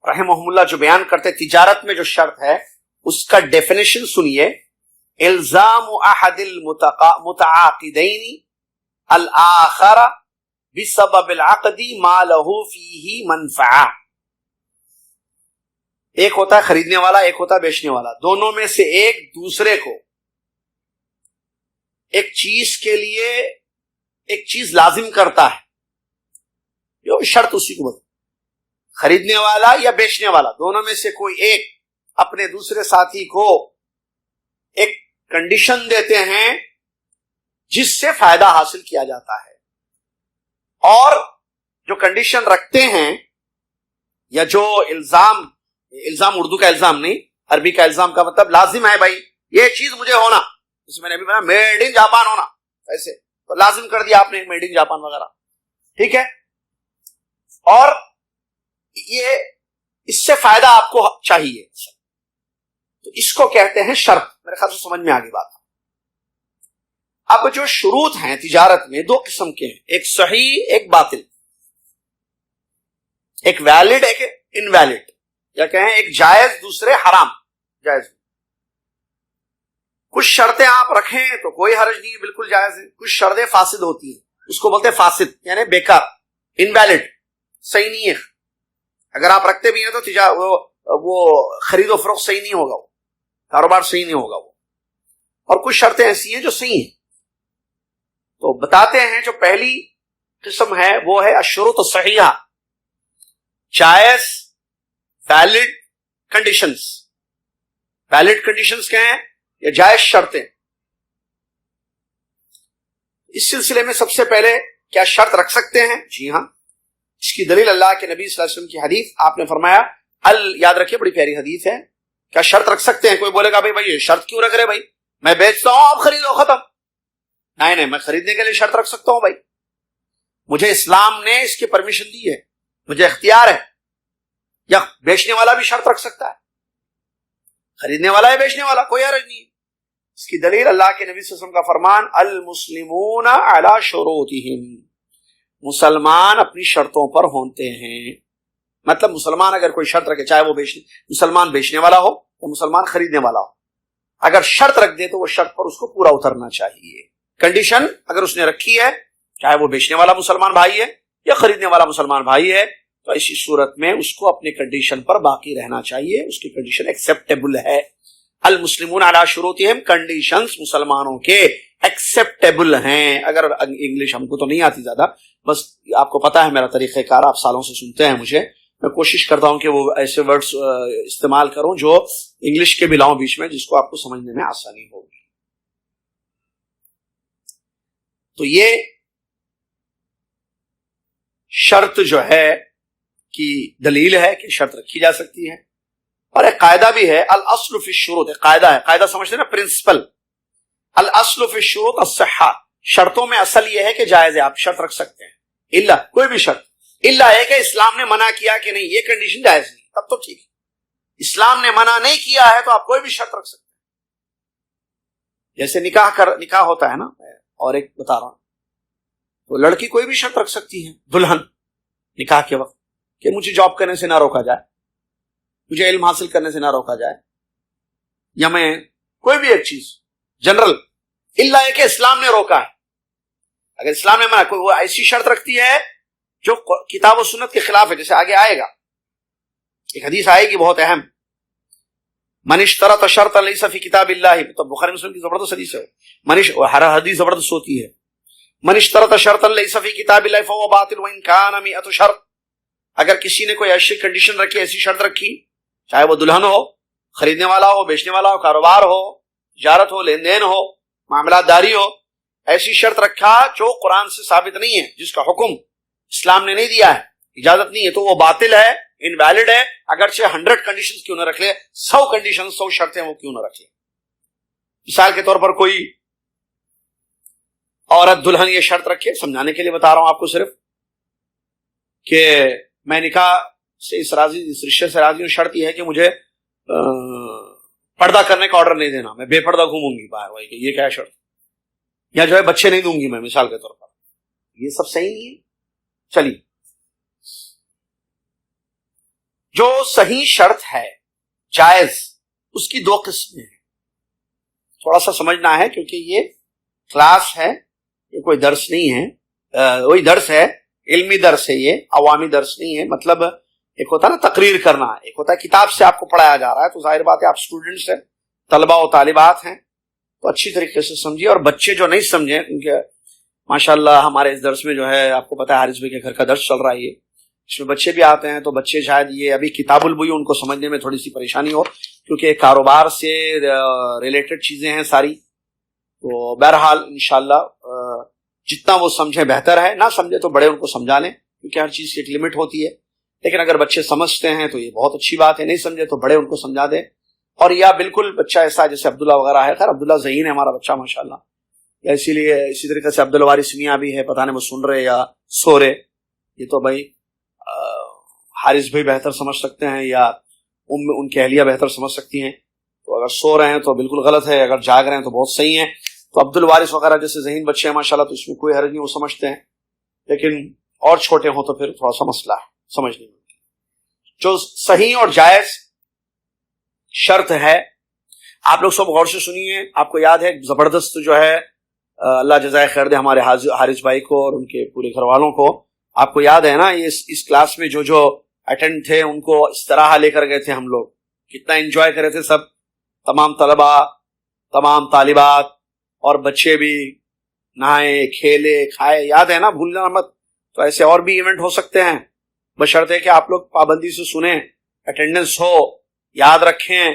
رحمہم اللہ جو بیان کرتے، تجارت میں جو شرط ہے اس کا ڈیفینیشن سنیے، الزام احد المتعاقدین الآخر بسبب العقد ما له فیہ منفعہ۔ ایک ہوتا ہے خریدنے والا، ایک ہوتا ہے بیچنے والا، دونوں میں سے ایک دوسرے کو ایک چیز کے لیے ایک چیز لازم کرتا ہے، جو شرط اسی کو بولتے، خریدنے والا یا بیچنے والا، دونوں میں سے کوئی ایک اپنے دوسرے ساتھی کو ایک کنڈیشن دیتے ہیں جس سے فائدہ حاصل کیا جاتا ہے، اور جو کنڈیشن رکھتے ہیں یا جو الزام اردو کا الزام نہیں، عربی کا الزام کا مطلب لازم ہے، بھائی یہ چیز مجھے ہونا، اس میں نے ابھی بنا میڈ ان جاپان ہونا، ایسے تو لازم کر دیا آپ نے میڈ ان جاپان وغیرہ، ٹھیک ہے، اور یہ اس سے فائدہ آپ کو چاہیے، تو اس کو کہتے ہیں شرط۔ میرے خیال سے سمجھ میں آگے بات۔ اب جو شروط ہیں تجارت میں دو قسم کے ہیں، ایک صحیح ایک باطل، ایک ویلڈ ایک انویلڈ، یا کہیں ایک جائز دوسرے حرام جائز۔ کچھ شرطیں آپ رکھیں تو کوئی حرج نہیں ہے، بالکل جائز ہے، کچھ شرطیں فاسد ہوتی ہیں، اس کو بولتے ہیں فاسد، یعنی بیکار، انویلڈ، صحیح نہیں ہے، اگر آپ رکھتے بھی ہیں تو وہ خرید و فروخت صحیح نہیں ہوگا، وہ کاروبار صحیح نہیں ہوگا وہ۔ اور کچھ شرطیں ایسی ہیں جو صحیح ہیں، تو بتاتے ہیں جو پہلی قسم ہے وہ ہے الشروط الصحیحہ، جائز ویلڈ کنڈیشنز۔ ویلڈ کنڈیشنز کیا ہیں؟ یا جائز شرطیں۔ اس سلسلے میں سب سے پہلے کیا شرط رکھ سکتے ہیں؟ جی ہاں، اس کی دلیل اللہ کے نبی صلی اللہ علیہ وسلم کی حدیث، آپ نے فرمایا یاد رکھیے بڑی پیاری حدیث ہے، کیا شرط رکھ سکتے ہیں؟ کوئی بولے گا بھائی یہ شرط کیوں رکھ رہے بھائی، میں بیچتا ہوں آپ خریدو ختم۔ نہیں، میں خریدنے کے لیے شرط رکھ سکتا ہوں بھائی، مجھے اسلام نے اس کی پرمیشن دی ہے، مجھے اختیار ہے۔ یا بیچنے والا بھی شرط رکھ سکتا ہے، خریدنے والا ہے بیچنے والا، کوئی حرج نہیں ہے۔ اس کی دلیل اللہ کے نبی صلی اللہ علیہ وسلم کا فرمان المسلمون علی شروطہم، مسلمان اپنی شرطوں پر ہوتے ہیں۔ مطلب مسلمان اگر کوئی شرط رکھے، چاہے وہ مسلمان بیچنے والا ہو یا مسلمان خریدنے والا ہو، اگر شرط رکھ دے تو وہ شرط پر اس کو پورا اترنا چاہیے۔ کنڈیشن اگر اس نے رکھی ہے، چاہے وہ بیچنے والا مسلمان بھائی ہے یا خریدنے والا مسلمان بھائی ہے، تو اسی صورت میں اس کو اپنے کنڈیشن پر باقی رہنا چاہیے، اس کی کنڈیشن ایکسیپٹیبل ہے۔ المسلمون علی شروطہم، کنڈیشنز مسلمانوں کے ایکسیپٹیبل ہیں۔ اگر انگلش ہم کو تو نہیں آتی زیادہ، بس آپ کو پتا ہے میرا طریقہ کار، آپ سالوں سے سنتے ہیں مجھے، میں کوشش کرتا ہوں کہ وہ ایسے ورڈز استعمال کروں جو انگلش کے بھی لاؤں بیچ میں، جس کو آپ کو سمجھنے میں آسانی ہوگی۔ تو یہ شرط جو ہے کی دلیل ہے کہ شرط رکھی جا سکتی ہے، اور ایک قاعدہ بھی ہے، الاصل فی الشروط، ایک قاعدہ ہے، قاعدہ سمجھتے ہیں نا، پرنسپل، الاصل فی الشروط الصحہ، شرطوں میں اصل یہ ہے کہ جائز ہے، آپ شرط رکھ سکتے ہیں، الا کوئی بھی شرط، الا ہے کہ اسلام نے منع کیا کہ نہیں یہ کنڈیشن جائز نہیں، تب تو ٹھیک ہے۔ اسلام نے منع نہیں کیا ہے تو آپ کوئی بھی شرط رکھ سکتے ہیں۔ جیسے نکاح ہوتا ہے نا، اور ایک بتا رہا ہوں، تو لڑکی کوئی بھی شرط رکھ سکتی ہے دلہن نکاح کے وقت، کہ مجھے جاب کرنے سے نہ روکا جائے، مجھے علم حاصل کرنے سے نہ روکا جائے، یا میں کوئی بھی ایک چیز جنرل، الا ہے کہ اسلام نے روکا ہے۔ اگر اسلام نے منع، کوئی وہ ایسی شرط رکھتی ہے جو کتاب و سنت کے خلاف ہے، جیسے آگے آئے گا، ایک حدیث آئے گی بہت اہم، من اشترط شرطا لیس فی کتاب اللہ، تو بخاری مسلم کی زبردست حدیث ہے، ہر حدیث زبردست ہوتی ہے، من اشترط شرطا لیس فی کتاب اللہ فهو باطل وان کان مئۃ شرط، اگر کسی نے کوئی ایسی کنڈیشن رکھی، ایسی شرط رکھی، چاہے وہ دلہن ہو، خریدنے والا ہو، بیچنے والا ہو، کاروبار ہو، تجارت ہو، لین دین ہو، معاملات داری ہو، ایسی شرط رکھا جو قرآن سے ثابت نہیں ہے، جس کا حکم اسلام نے نہیں دیا ہے، اجازت نہیں ہے، تو وہ باطل ہے، انویلڈ ہے، اگرچہ 100 کنڈیشنز کیوں نہ رکھ لے، 100 کنڈیشن، 100 شرطیں وہ کیوں نہ رکھ لے۔ مثال کے طور پر کوئی عورت دلہن یہ شرط رکھے، سمجھانے کے لیے بتا رہا ہوں آپ کو صرف، کہ میں نکاح سے اس رشتے سے راضی ہوں، شرط یہ ہے کہ مجھے پردہ کرنے کا آرڈر نہیں دینا، میں بے پردہ گھوموں گی باہر، بھائی کہ یہ کیا شرط، یا جو ہے بچے نہیں دوں گی میں، مثال کے طور پر، یہ سب صحیح نہیں ہے۔ چلیے، جو صحیح شرط ہے جائز، اس کی 2 قسمیں ہیں، تھوڑا سا سمجھنا ہے، کیونکہ یہ کلاس ہے، یہ کوئی درس نہیں ہے، وہی درس ہے، علمی درس ہے، یہ عوامی درس نہیں ہے۔ مطلب ایک ہوتا ہے نا تقریر کرنا، ایک ہوتا ہے کتاب سے آپ کو پڑھایا جا رہا ہے، تو ظاہر بات ہے آپ اسٹوڈنٹس ہیں، طلبہ و طالبات ہیں، تو اچھی طریقے سے سمجھیے، اور بچے جو نہیں سمجھیں، کیونکہ ماشاءاللہ ہمارے اس درس میں جو ہے، آپ کو پتا ہے حارث بھائی کے گھر کا درس چل رہا ہے، اس میں بچے بھی آتے ہیں، تو بچے شاید یہ ابھی کتاب البیع ان کو سمجھنے میں تھوڑی سی پریشانی ہو، کیونکہ کاروبار سے ریلیٹڈ چیزیں ہیں ساری، تو بہرحال انشاءاللہ جتنا وہ سمجھیں بہتر ہے، نہ سمجھے تو بڑے ان کو سمجھا لیں، کیونکہ ہر چیز کی ایک لمٹ ہوتی ہے، لیکن اگر بچے سمجھتے ہیں تو یہ بہت اچھی بات ہے، نہیں سمجھے تو بڑے ان کو سمجھا دیں۔ اور یا بالکل بچہ ایسا جیسے عبداللہ وغیرہ ہے، خیر عبداللہ ذہین ہے ہمارا بچہ ماشاءاللہ، یا اسی طریقے سے عبدالوارث میاں بھی ہے، پتہ نہیں وہ سن رہے یا سو رہے، یہ تو بھائی حارث بھائی بہتر سمجھ سکتے ہیں، یا ان کی اہلیہ بہتر سمجھ سکتی ہیں، تو اگر سو رہے ہیں تو بالکل غلط ہے، اگر جاگ رہے ہیں تو بہت صحیح ہیں۔ تو عبدالوارث وغیرہ جیسے ذہین بچے ہیں ماشاءاللہ، تو اس میں کوئی حرج نہیں، وہ سمجھتے ہیں، لیکن اور چھوٹے ہوں تو پھر تھوڑا سا مسئلہ ہے سمجھنے میں۔ جو صحیح اور جائز شرط ہے، آپ لوگ سب غور سے سنیے، آپ کو یاد ہے زبردست جو ہے، اللہ جزائے خیر دے ہمارے حارث بھائی کو اور ان کے پورے گھر والوں کو، آپ کو یاد ہے نا، یہ اس کلاس میں جو اٹینڈ تھے، ان کو استراحہ لے کر گئے تھے ہم لوگ، کتنا انجوائے کرے تھے سب، تمام طلبہ، تمام طالبات اور بچے بھی، نہائے کھیلے کھائے، یاد ہے نا، بھولنا مت۔ تو ایسے اور بھی ایونٹ ہو سکتے ہیں، بشرطے کہ آپ لوگ پابندی سے سنیں، اٹینڈنس ہو، یاد رکھیں،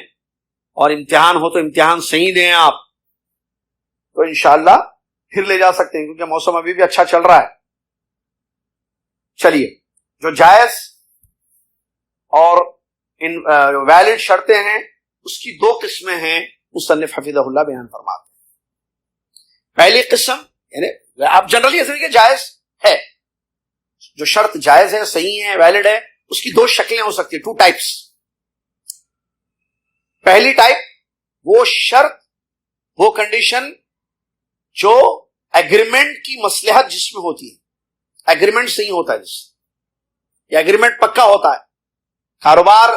اور امتحان ہو تو امتحان صحیح دیں آپ، تو انشاءاللہ پھر لے جا سکتے ہیں، کیونکہ موسم ابھی بھی اچھا چل رہا ہے۔ چلیے، جو جائز اور ویلڈ شرطیں ہیں، اس کی 2 قسمیں ہیں، مصنف حفظہ اللہ بیان فرماتے ہیں۔ پہلی قسم، یعنی آپ جنرلی ایسے کہ جائز ہے، جو شرط جائز ہے، صحیح ہے، ویلڈ ہے، اس کی 2 شکلیں ہو سکتی ہیں، 2 ٹائپس۔ پہلی ٹائپ وہ شرط، وہ کنڈیشن جو ایگریمنٹ کی مصلحت جس میں ہوتی ہے، ایگریمنٹ صحیح ہوتا ہے جس یا ایگریمنٹ پکا ہوتا ہے، کاروبار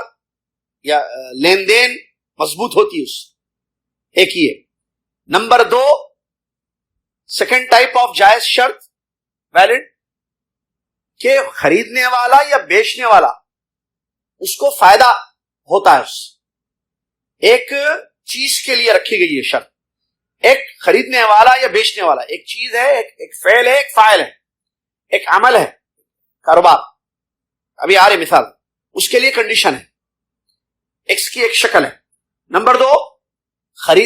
یا لین دین مضبوط ہوتی ہے اس، ایک ہی ہے۔ نمبر 2، سیکنڈ ٹائپ آف جائز شرط ویلڈ، کہ خریدنے والا یا بیچنے والا اس کو فائدہ ہوتا ہے، اس ایک چیز کے لیے رکھی گئی ہے شرط، ایک خریدنے والا یا بیچنے والا، ایک چیز ہے، ایک فعل ہے، ایک فاعل ہے، ایک عمل ہے، کاروبار، ابھی آ رہی مثال، اس کے لیے کنڈیشن ہے، ایکس کی ایک شکل ہے۔ نمبر 2،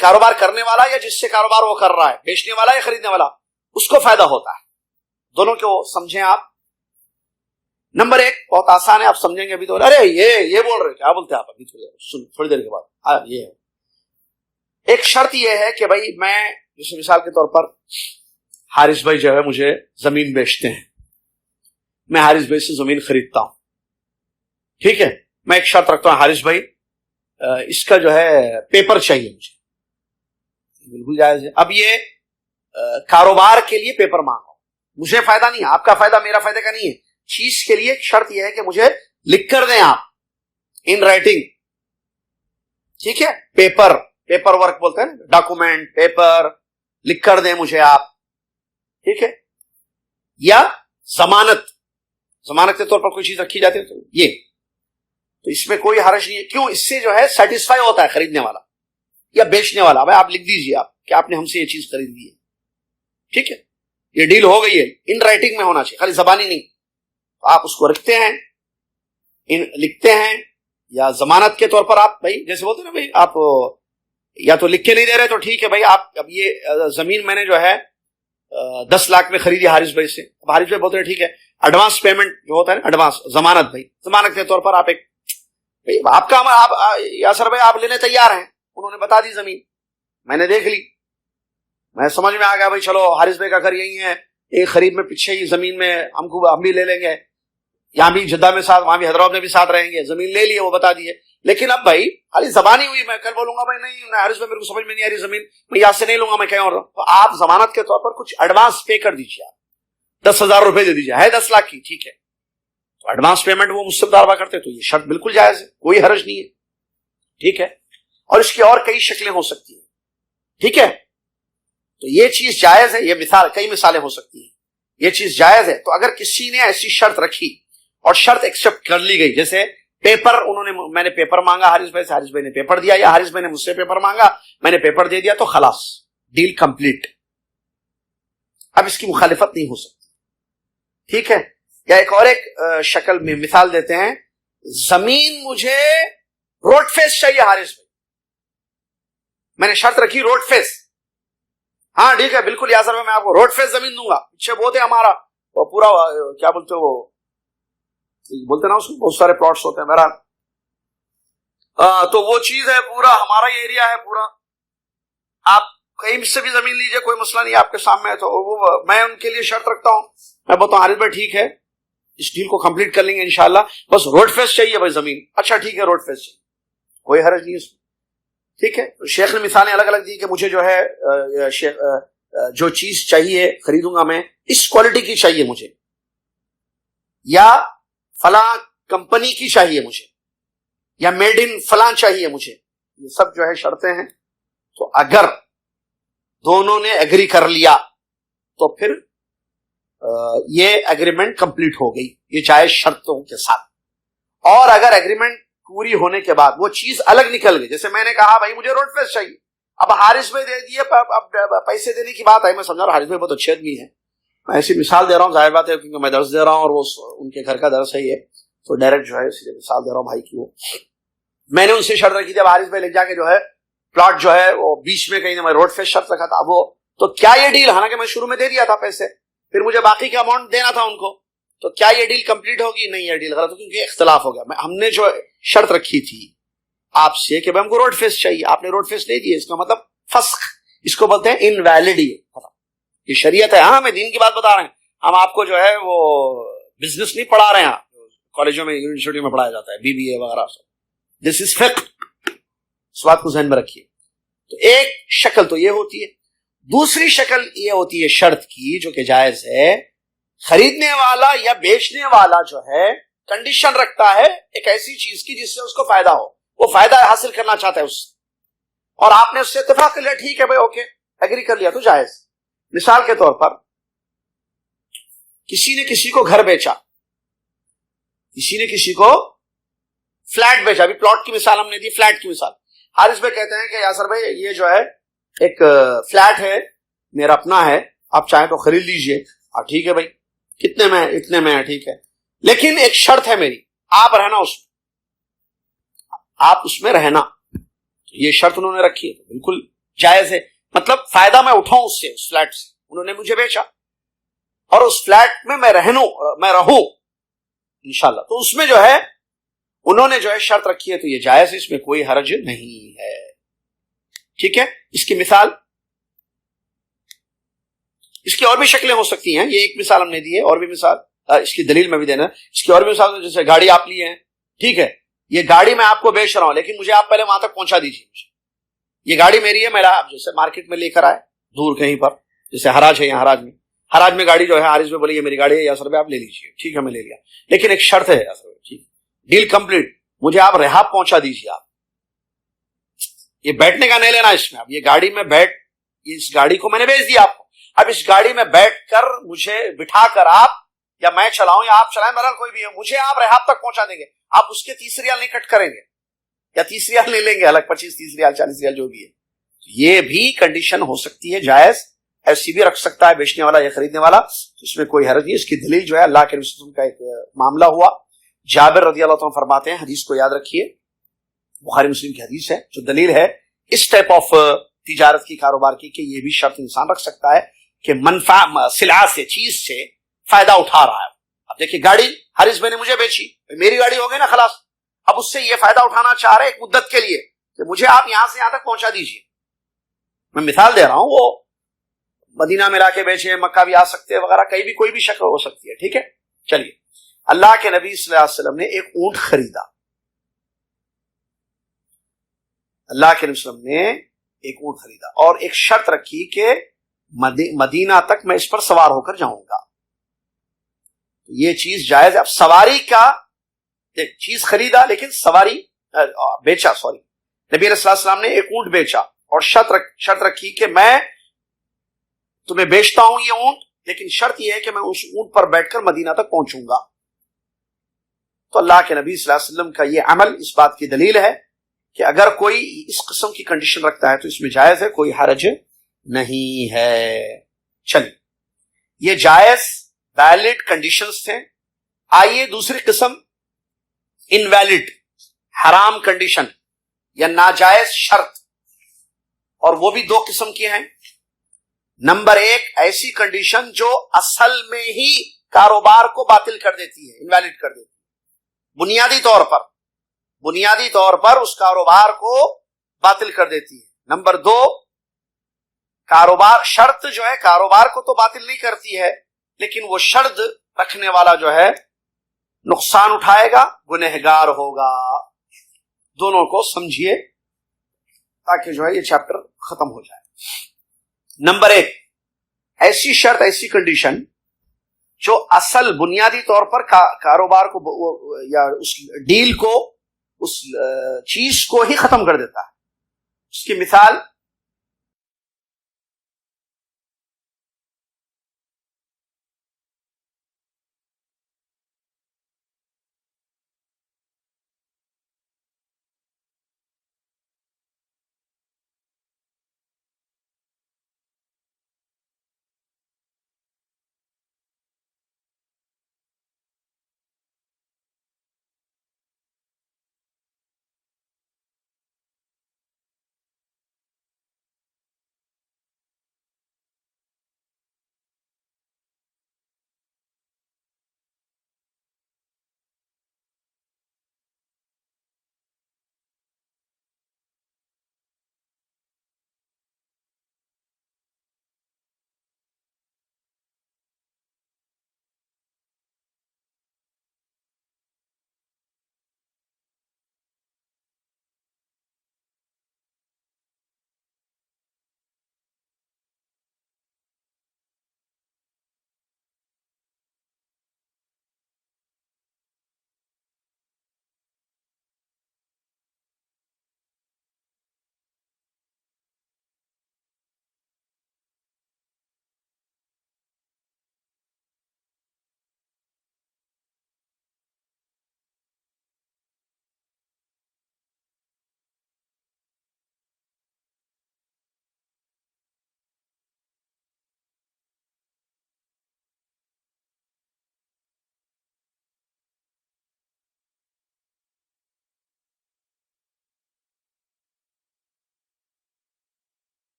کاروبار کرنے والا یا جس سے کاروبار وہ کر رہا ہے، بیچنے والا یا خریدنے والا، اس کو فائدہ ہوتا ہے، دونوں کو سمجھیں آپ۔ نمبر 1 بہت آسان ہے، آپ سمجھیں گے ابھی تو، ارے یہ بول رہے کیا بولتے ہیں آپ، ابھی تھوڑی دیر کے بعد یہ ہے۔ ایک شرط یہ ہے کہ بھائی میں جیسے مثال کے طور پر حارث بھائی جو ہے مجھے زمین بیچتے ہیں، میں حارث بھائی سے زمین خریدتا ہوں، ٹھیک ہے، میں ایک شرط رکھتا ہوں، حارث بھائی اس کا جو ہے پیپر چاہیے مجھے، بالکل جائز ہے۔ اب یہ کاروبار کے لیے پیپر مانگو، مجھے فائدہ نہیں ہے، آپ کا فائدہ میرا فائدہ کا نہیں ہے، چیز کے لیے ایک شرط یہ ہے کہ مجھے لکھ کر دیں آپ ان رائٹنگ، ٹھیک ہے، پیپر ورک بولتے ہیں نا، ڈاکومنٹ، پیپر لکھ کر دیں مجھے آپ، ٹھیک ہے، یا ضمانت کے طور پر کوئی چیز رکھی جاتی ہے تو یہ، تو اس میں کوئی حرج نہیں ہے، کیوں، اس سے جو ہے سیٹسفائی ہوتا ہے خریدنے والا یا بیچنے والا، بھائی آپ لکھ دیجئے آپ کہ آپ نے ہم سے یہ چیز خرید لی ہے، ٹھیک ہے، یہ ڈیل ہو گئی ہے، ان رائٹنگ میں ہونا چاہیے، خالی زبانی نہیں، آپ اس کو رکھتے ہیں، لکھتے ہیں، یا ضمانت کے طور پر آپ بھائی جیسے بولتے ہیں نا بھائی آپ یا تو لکھ کے نہیں دے رہے تو ٹھیک ہے بھائی، آپ اب یہ زمین میں نے جو ہے 10 لاکھ میں خریدی حارث بھائی سے، اب حارث بھائی بولتے ہیں ٹھیک ہے، ایڈوانس پیمنٹ جو ہوتا ہے نا، ایڈوانس ضمانت، بھائی ضمانت کے طور پر آپ ایک آپ کا آپ یاسر بھائی آپ لینے تیار ہیں، انہوں نے بتا دی زمین، میں نے دیکھ لی، میں سمجھ میں آ گیا بھائی چلو حارث بھائی کا گھر یہی ہے، ایک خرید میں پیچھے ہی زمین میں ہم بھی لے لیں گے، یہاں بھی جدہ میں ساتھ، وہاں بھی حیدرآباد میں بھی ساتھ رہیں گے، زمین لے لیے، وہ بتا دیے، لیکن اب بھائی خالی زبانی ہوئی، میں کل بولوں گا بھائی نہیں حارث بھائی میرے کو سمجھ میں نہیں آ رہی زمین، میں یاد سے نہیں لوں گا، میں کہیں اور، تو آپ ضمانت کے طور پر کچھ ایڈوانس پے کر دیجیے، آپ 10,000 روپے دے دیجیے، ہے 10 لاکھ کی، ٹھیک ہے، تو ایڈوانس پیمنٹ وہ مجھ سے مطالبہ کرتے، تو یہ شرط بالکل جائز ہے، کوئی حرج نہیں ہے، ٹھیک ہے، اور اس کی اور کئی شکلیں ہو سکتی ہیں، ٹھیک ہے، تو یہ چیز جائز ہے، یہ مثال، کئی مثالیں ہو سکتی ہیں، یہ چیز جائز ہے۔ تو اگر کسی نے ایسی شرط رکھی اور شرط ایکسپٹ کر لی گئی، جیسے پیپر، میں نے پیپر مانگا حارث بھائی سے، حارث بھائی نے پیپر دیا، یا حارث بھائی نے مجھ سے پیپر مانگا، میں نے پیپر دے دیا، تو خلاص ڈیل کمپلیٹ، اب اس کی مخالفت نہیں ہو سکتی، ٹھیک ہے۔ یا ایک شکل میں مثال دیتے ہیں، زمین مجھے روڈ فیس چاہیے حارث بھائی، میں نے شرط رکھی روڈ فیس، ہاں ٹھیک ہے بالکل یاسر میں آپ کو روڈ فیس زمین دوں گا، پیچھے بہت ہے ہمارا وہ پورا کیا بولتے وہ بولتے نا اس کو، بہت سارے پلاٹس ہوتے ہیں میرا، تو وہ چیز ہے پورا ہمارا یہ ایریا ہے پورا، آپ کہیں سے بھی زمین لیجئے کوئی مسئلہ نہیں آپ کے سامنے ہے، تو وہ میں ان کے لیے شرط رکھتا ہوں، میں بولتا ہوں حارث بھائی ٹھیک ہے اس ڈیل کو کمپلیٹ کر لیں گے انشاءاللہ، بس روڈ فیس چاہیے بھائی زمین، اچھا ٹھیک ہے روڈ فیس چاہیے، کوئی حرج نہیں اس میں، ٹھیک ہے۔ شیخ نے مثالیں الگ الگ دی کہ مجھے جو ہے جو چیز چاہیے خریدوں گا میں اس کوالٹی کی چاہیے مجھے، یا فلاں کمپنی کی چاہیے مجھے، یا میڈ ان فلاں چاہیے مجھے، یہ سب جو ہے شرطیں ہیں۔ تو اگر دونوں نے ایگری کر لیا تو پھر یہ ایگریمنٹ کمپلیٹ ہو گئی، یہ جائز شرطوں کے ساتھ۔ اور اگر ایگریمنٹ پوری ہونے کے بعد وہ چیز الگ نکل گئی، جیسے میں نے کہا بھائی مجھے روڈ فیس چاہیے، اب حارث بھائی دے دیے، اب پیسے دینے کی بات آئی، میں سمجھا حارث بھائی بہت اچھے آدمی ہے، میں ایسی مثال دے رہا ہوں، ظاہر بات ہے کیونکہ میں درس دے رہا ہوں اور وہ ان کے گھر کا درس ہے یہ، تو ڈائریکٹ جو ہے اس لیے مثال دے رہا ہوں بھائی کی۔ وہ میں نے ان سے شرط رکھی تھی، اب حارث بھائی لے جا کے جو ہے پلاٹ جو ہے وہ بیچ میں کہیں، میں روڈ فیس شرط رکھا تھا، وہ تو کیا یہ ڈیل، حالانکہ میں شروع میں دے دیا تھا پیسے، پھر مجھے باقی کا اماؤنٹ دینا تھا ان کو، تو کیا یہ ڈیل کمپلیٹ ہوگی؟ نہیں، یہ ڈیل غلط ہوگی کیونکہ اختلاف ہو گیا، ہم نے جو شرط رکھی تھی آپ سے کہ ہم کو روڈ فیس چاہیے، آپ نے روڈ فیس نہیں دیا، اس کا مطلب فسخ، اس کو بولتے ہیں انویلڈ، یہ شریعت ہے، ہاں میں دین کی بات بتا رہے ہیں، ہم آپ کو جو ہے وہ بزنس نہیں پڑھا رہے ہیں، کالجوں میں یونیورسٹی میں پڑھایا جاتا ہے BBA وغیرہ، دس از فقہ، اس بات کو ذہن میں رکھیے. تو ایک شکل تو یہ ہوتی ہے. دوسری شکل یہ ہوتی ہے شرط کی جو کہ جائز ہے. خریدنے والا یا بیچنے والا جو ہے کنڈیشن رکھتا ہے ایک ایسی چیز کی جس سے اس کو فائدہ ہو, وہ فائدہ حاصل کرنا چاہتا ہے اس سے, اور آپ نے اس سے اتفاق کر لیا, ٹھیک ہے بھائی اوکے, ایگری کر لیا, تو جائز. مثال کے طور پر کسی نے کسی کو گھر بیچا, کسی نے کسی کو فلیٹ بیچا. ابھی پلاٹ کی مثال ہم نے دی, فلیٹ کی مثال. حارث بھائی کہتے ہیں کہ یاسر بھائی یہ جو ہے ایک فلیٹ ہے, میرا اپنا ہے, آپ چاہیں تو خرید لیجئے. ٹھیک ہے بھائی, کتنے میں ہے؟ اتنے میں ہے, ٹھیک ہے, لیکن ایک شرط ہے میری, آپ رہنا اس میں, آپ اس میں رہنا. یہ شرط انہوں نے رکھی ہے, بالکل جائز ہے. مطلب فائدہ میں اٹھاؤں اس سے, اس فلیٹ سے. انہوں نے مجھے بیچا اور اس فلیٹ میں میں رہوں انشاءاللہ, تو اس میں جو ہے انہوں نے جو ہے شرط رکھی ہے, تو یہ جائز ہے, اس میں کوئی حرج نہیں ہے. ٹھیک ہے. اس کی مثال, اس کی اور بھی شکلیں ہو سکتی ہیں. یہ ایک مثال ہم نے دی ہے, اور بھی مثال اس کی دلیل میں بھی دینا. اس کی اور بھی مثال, جیسے گاڑی آپ لیے ہیں, ٹھیک ہے, یہ گاڑی میں آپ کو بیچ رہا ہوں, لیکن مجھے آپ پہلے وہاں تک پہنچا دیجیے. یہ گاڑی میری ہے, میرا آپ جیسے مارکیٹ میں لے کر آئے دور کہیں پر, جیسے حراج ہے, یہاں حراج میں گاڑی جو ہے, حارث میں بولی یہ میری گاڑی ہے یاسر بھائی آپ لے لیجیے. ٹھیک ہے, میں لے لیا, لیکن ایک شرط ہے یاسر بھائی, ٹھیک, ڈیل کمپلیٹ, مجھے آپ رہاب پہنچا دیجیے. آپ یہ بیٹھنے کا نہیں لینا اس میں. اب یہ گاڑی میں اس گاڑی کو میں نے بیچ دیا آپ کو, اب اس گاڑی میں بیٹھ کر مجھے بٹھا کر آپ, یا میں چلاؤں یا آپ چلائیں, بہرحال کوئی بھی ہے, مجھے آپ رہاب تک پہنچا دیں گے. آپ اس کے 30 ریال نہیں کٹ کریں گے, یا 30 ریال نہیں لیں گے الگ, 25 30 ریال 40 ریال جو بھی ہے. یہ بھی کنڈیشن ہو سکتی ہے جائز, ایسی بھی رکھ سکتا ہے بیچنے والا یا خریدنے والا, اس میں کوئی حرج نہیں. اس کی دلیل جو ہے اللہ کے رسول کا ایک معاملہ ہوا. جابر رضی اللہ عنہ فرماتے ہیں, حدیث کو یاد رکھیے, بخاری مسلم کی حدیث ہے, جو دلیل ہے اس ٹائپ آف تجارت کی, کاروبار کی, کہ یہ بھی شرط انسان رکھ سکتا ہے کہ منفع سلعہ سے, چیز سے فائدہ اٹھا رہا ہے. اب دیکھیے گاڑی حارث بھائی نے مجھے بیچی, میری گاڑی ہو گئی نا خلاص, اب اس سے یہ فائدہ اٹھانا چاہ رہے ایک مدت کے لیے کہ مجھے آپ یہاں سے یہاں تک پہنچا دیجیے. میں مثال دے رہا ہوں, وہ مدینہ میں لا کے بیچے, مکہ بھی آ سکتے ہیں وغیرہ, کہیں بھی کوئی بھی شکل ہو سکتی ہے. ٹھیک ہے, چلیے. اللہ کے نبی صلی اللہ علیہ وسلم نے ایک اونٹ خریدا. اللہ کے نبی صلی اللہ علیہ وسلم نے ایک اونٹ خریدا اور ایک شرط رکھی کہ مدینہ تک میں اس پر سوار ہو کر جاؤں گا. یہ چیز جائز ہے. اب سواری کا چیز خریدا لیکن سواری بیچا, نبی علیہ السلام نے ایک اونٹ بیچا اور شرط رکھی کہ میں تمہیں بیچتا ہوں یہ اونٹ, لیکن شرط یہ ہے کہ میں اس اونٹ پر بیٹھ کر مدینہ تک پہنچوں گا. تو اللہ کے نبی صلی اللہ علیہ وسلم کا یہ عمل اس بات کی دلیل ہے کہ اگر کوئی اس قسم کی کنڈیشن رکھتا ہے تو اس میں جائز ہے, کوئی حرج نہیں ہے. چلیے, یہ جائز ویلڈ کنڈیشنز تھے. آئیے دوسری قسم, انویلڈ, حرام کنڈیشن یا ناجائز شرط, اور وہ بھی دو قسم کی ہیں. نمبر ایک, ایسی کنڈیشن جو اصل میں ہی کاروبار کو باطل کر دیتی ہے, انویلڈ کر دیتی ہے, بنیادی طور پر اس کاروبار کو باطل کر دیتی ہے. نمبر دو, شرط جو ہے کاروبار کو تو باطل نہیں کرتی ہے, لیکن وہ شرط رکھنے والا جو ہے نقصان اٹھائے گا, گنہگار ہوگا. دونوں کو سمجھیے تاکہ جو ہے یہ چیپٹر ختم ہو جائے. نمبر ایک, ایسی شرط, ایسی کنڈیشن جو اصل بنیادی طور پر کاروبار کو یا اس ڈیل کو, اس چیز کو ہی ختم کر دیتا ہے. اس کی مثال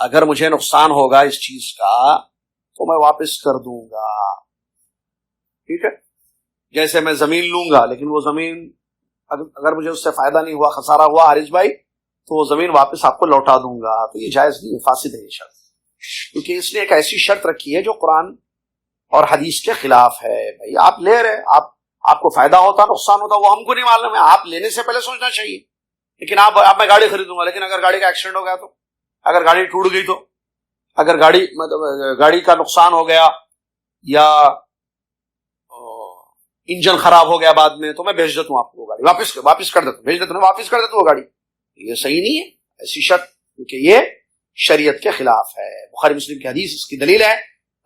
اگر مجھے نقصان ہوگا اس چیز کا تو میں واپس کر دوں گا. ٹھیک ہے؟ جیسے میں زمین لوں گا لیکن وہ زمین اگر مجھے اس سے فائدہ نہیں ہوا، خسارہ ہوا حارث بھائی، تو وہ زمین واپس آپ کو لوٹا دوں گا. تو یہ جائز نہیں، فاسد ہے یہ شرط، کیونکہ اس نے ایک ایسی شرط رکھی ہے جو قرآن اور حدیث کے خلاف ہے. بھائی آپ لے رہے، آپ کو فائدہ ہوتا نقصان ہوتا وہ ہم کو نہیں معلوم ہے، آپ لینے سے پہلے سوچنا چاہیے. لیکن آپ میں گاڑی خریدوں گا، لیکن اگر گاڑی کا ایکسیڈنٹ ہو گیا تو، اگر گاڑی ٹوٹ گئی تو، اگر گاڑی کا نقصان ہو گیا یا انجن خراب ہو گیا بعد میں، تو میں بھیج دیتا ہوں آپ کو گاڑی، واپس کر دیتا ہوں، بھیج دیتا ہوں، واپس کر دیتا ہوں وہ گاڑی. یہ صحیح نہیں ہے ایسی شرط، کیونکہ یہ شریعت کے خلاف ہے. بخاری مسلم کی حدیث اس کی دلیل ہے.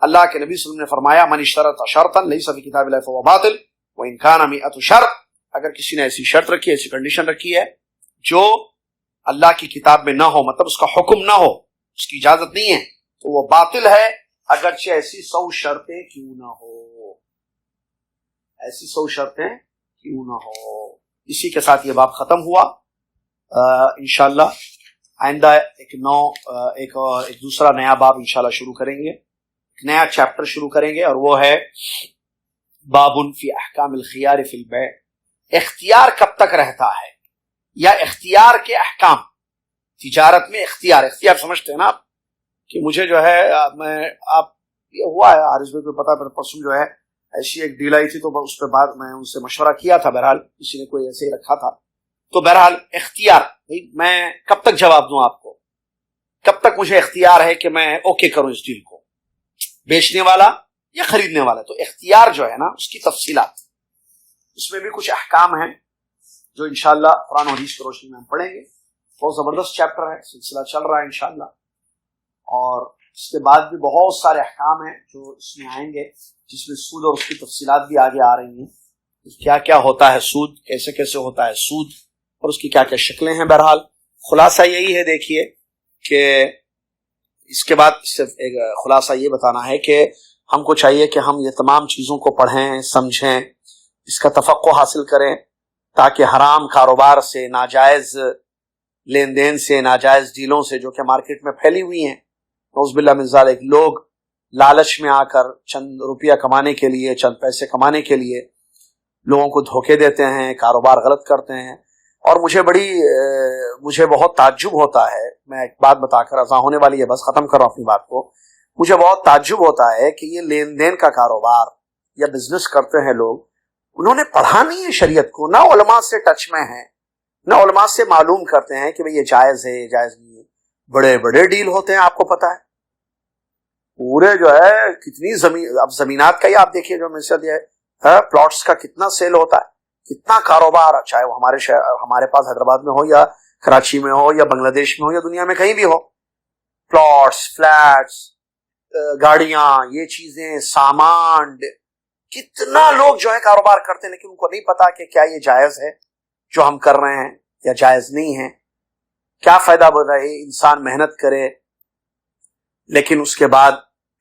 اللہ کے نبی صلی اللہ علیہ وسلم نے فرمایا من اشترط شرطا لیس فی کتاب اللہ فهو باطل وان کان مئة شرط. اگر کسی نے ایسی شرط رکھی ہے، ایسی کنڈیشن رکھی ہے جو اللہ کی کتاب میں نہ ہو، مطلب اس کا حکم نہ ہو، اس کی اجازت نہیں ہے، تو وہ باطل ہے، اگرچہ ایسی 100 شرطیں کیوں نہ ہو، ایسی 100 شرطیں کیوں نہ ہو. اسی کے ساتھ یہ باب ختم ہوا. انشاءاللہ آئندہ ایک دوسرا نیا باب انشاءاللہ شروع کریں گے، ایک نیا چیپٹر شروع کریں گے، اور وہ ہے باب فی احکام الخیار فی البیع. اختیار کب تک رہتا ہے، یا اختیار کے احکام. تجارت میں اختیار سمجھتے ہیں نا آپ، کہ مجھے جو ہے یہ ہوا ہے حارث بھائی کو پتا ہے، پرسوں جو ہے ایسی ایک ڈیل آئی تھی، تو اس پہ بعد میں ان سے مشورہ کیا تھا، بہرحال کسی نے کوئی ایسے ہی رکھا تھا. تو بہرحال اختیار، میں کب تک جواب دوں آپ کو، کب تک مجھے اختیار ہے کہ میں اوکے کروں اس ڈیل کو، بیچنے والا یا خریدنے والا. تو اختیار جو ہے نا، اس کی تفصیلات، اس میں بھی کچھ احکام ہیں جو انشاءاللہ قرآن و حدیث کی روشنی میں ہم پڑھیں گے. بہت زبردست چیپٹر ہے، سلسلہ چل رہا ہے انشاءاللہ. اور اس کے بعد بھی بہت سارے احکام ہیں جو اس میں آئیں گے، جس میں سود اور اس کی تفصیلات بھی آگے آ رہی ہیں. کیا کیا ہوتا ہے سود، کیسے کیسے ہوتا ہے سود، اور اس کی کیا کیا شکلیں ہیں. بہرحال خلاصہ یہی ہے، دیکھیے کہ اس کے بعد صرف ایک خلاصہ یہ بتانا ہے کہ ہم کو چاہیے کہ ہم یہ تمام چیزوں کو پڑھیں، سمجھیں، اس کا تفقع حاصل کریں، تاکہ حرام کاروبار سے، ناجائز لین دین سے، ناجائز ڈیلوں سے جو کہ مارکیٹ میں پھیلی ہوئی ہیں، نعوذ باللہ من ذالک، لوگ لالچ میں آ کر چند روپیہ کمانے کے لیے، چند پیسے کمانے کے لیے لوگوں کو دھوکے دیتے ہیں، کاروبار غلط کرتے ہیں. اور مجھے بہت تعجب ہوتا ہے، میں ایک بات بتا کر اذان ہونے والی ہے، بس ختم کر رہا ہوں اپنی بات کو. مجھے بہت تعجب ہوتا ہے کہ یہ لین دین کا کاروبار یا بزنس کرتے ہیں لوگ، انہوں نے پڑھا نہیں ہے شریعت کو، نہ علماء سے ٹچ میں ہیں، نہ علماء سے معلوم کرتے ہیں کہ بھئی یہ جائز ہے، یہ جائز نہیں ہے. بڑے بڑے ڈیل ہوتے ہیں، آپ کو پتا ہے، پورے جو ہے کتنی زمین، اب زمینات کا ہی آپ دیکھیے، جو مثال ہے پلاٹس کا کتنا سیل ہوتا ہے، کتنا کاروبار، چاہے وہ ہمارے پاس حیدرآباد میں ہو یا کراچی میں ہو یا بنگلہ دیش میں ہو یا دنیا میں کہیں بھی ہو. پلاٹس، فلیٹس، گاڑیاں، یہ چیزیں، سامان، کتنا لوگ جو ہے کاروبار کرتے ہیں، لیکن ان کو نہیں پتا کہ کیا یہ جائز ہے جو ہم کر رہے ہیں یا جائز نہیں ہے. کیا فائدہ بول رہا ہے انسان محنت کرے لیکن اس کے بعد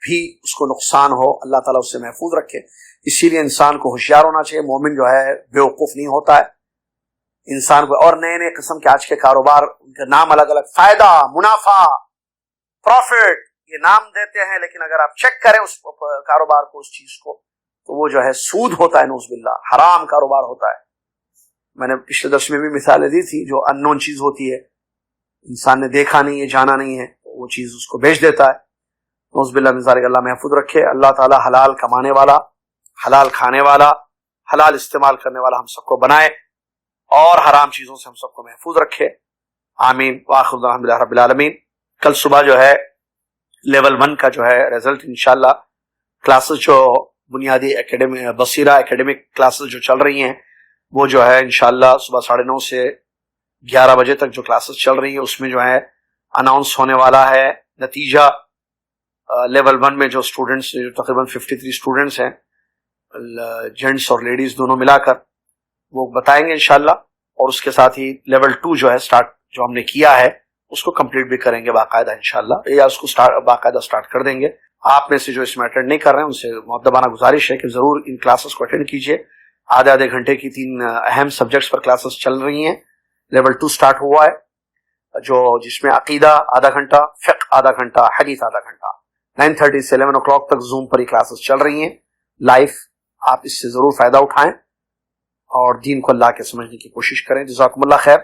بھی اس کو نقصان ہو، اللہ تعالیٰ اس سے محفوظ رکھے. اسی لیے انسان کو ہوشیار ہونا چاہیے. مومن جو ہے بیوقوف نہیں ہوتا ہے. انسان کو اور نئے نئے قسم کے آج کے کاروبار، ان کے نام الگ الگ، فائدہ، منافع، پروفٹ، یہ نام دیتے ہیں، لیکن اگر آپ چیک کریں اس کاروبار کو، اس چیز کو، تو وہ جو ہے سود ہوتا ہے، نعوذ باللہ، حرام کاروبار ہوتا ہے. میں نے پچھلے درس میں بھی مثالیں دی تھی، جو ان نون چیز ہوتی ہے، انسان نے دیکھا نہیں ہے، جانا نہیں ہے، وہ چیز اس کو بیچ دیتا ہے. نعوذ باللہ من ذالک. اللہ محفوظ رکھے. اللہ تعالیٰ حلال کمانے والا، حلال کھانے والا، حلال استعمال کرنے والا ہم سب کو بنائے، اور حرام چیزوں سے ہم سب کو محفوظ رکھے. آمین. وآخر دعوانا الحمدللہ رب العالمین. کل صبح جو ہے لیول 1 کا جو ہے رزلٹ انشاءاللہ، کلاسز جو بنیادی اکیڈمی بصیرہ اکیڈمک کلاسز جو چل رہی ہیں، وہ جو ہے انشاءاللہ صبح 9:30 سے 11 بجے تک جو کلاسز چل رہی ہیں، اس میں جو ہے اناؤنس ہونے والا ہے نتیجہ. لیول 1 میں جو اسٹوڈنٹس، جو تقریباً 53 اسٹوڈنٹس ہیں، جینٹس اور لیڈیز دونوں ملا کر، وہ بتائیں گے انشاءاللہ. اور اس کے ساتھ ہی لیول 2 جو ہے سٹارٹ، جو ہم نے کیا ہے اس کو کمپلیٹ بھی کریں گے باقاعدہ انشاءاللہ، یا اس کو باقاعدہ سٹارٹ کر دیں گے. آپ میں سے جو اس میں اٹینڈ نہیں کر رہے ہیں، ان سے مؤدبانہ گزارش ہے کہ ضرور ان کلاسز کو اٹینڈ کیجیے. آدھے گھنٹے کی 3 اہم سبجیکٹس پر کلاسز چل رہی ہیں. لیول 2 سٹارٹ ہوا ہے. جس میں عقیدہ آدھا گھنٹہ، فقہ آدھا گھنٹہ، حدیث آدھا گھنٹہ، 9:30 سے 11 o'clock تک زوم پر ہی کلاسز چل رہی ہیں لائف. آپ اس سے ضرور فائدہ اٹھائیں اور دین کو اللہ کے سمجھنے کی کوشش کریں. جزاکم اللہ خیر.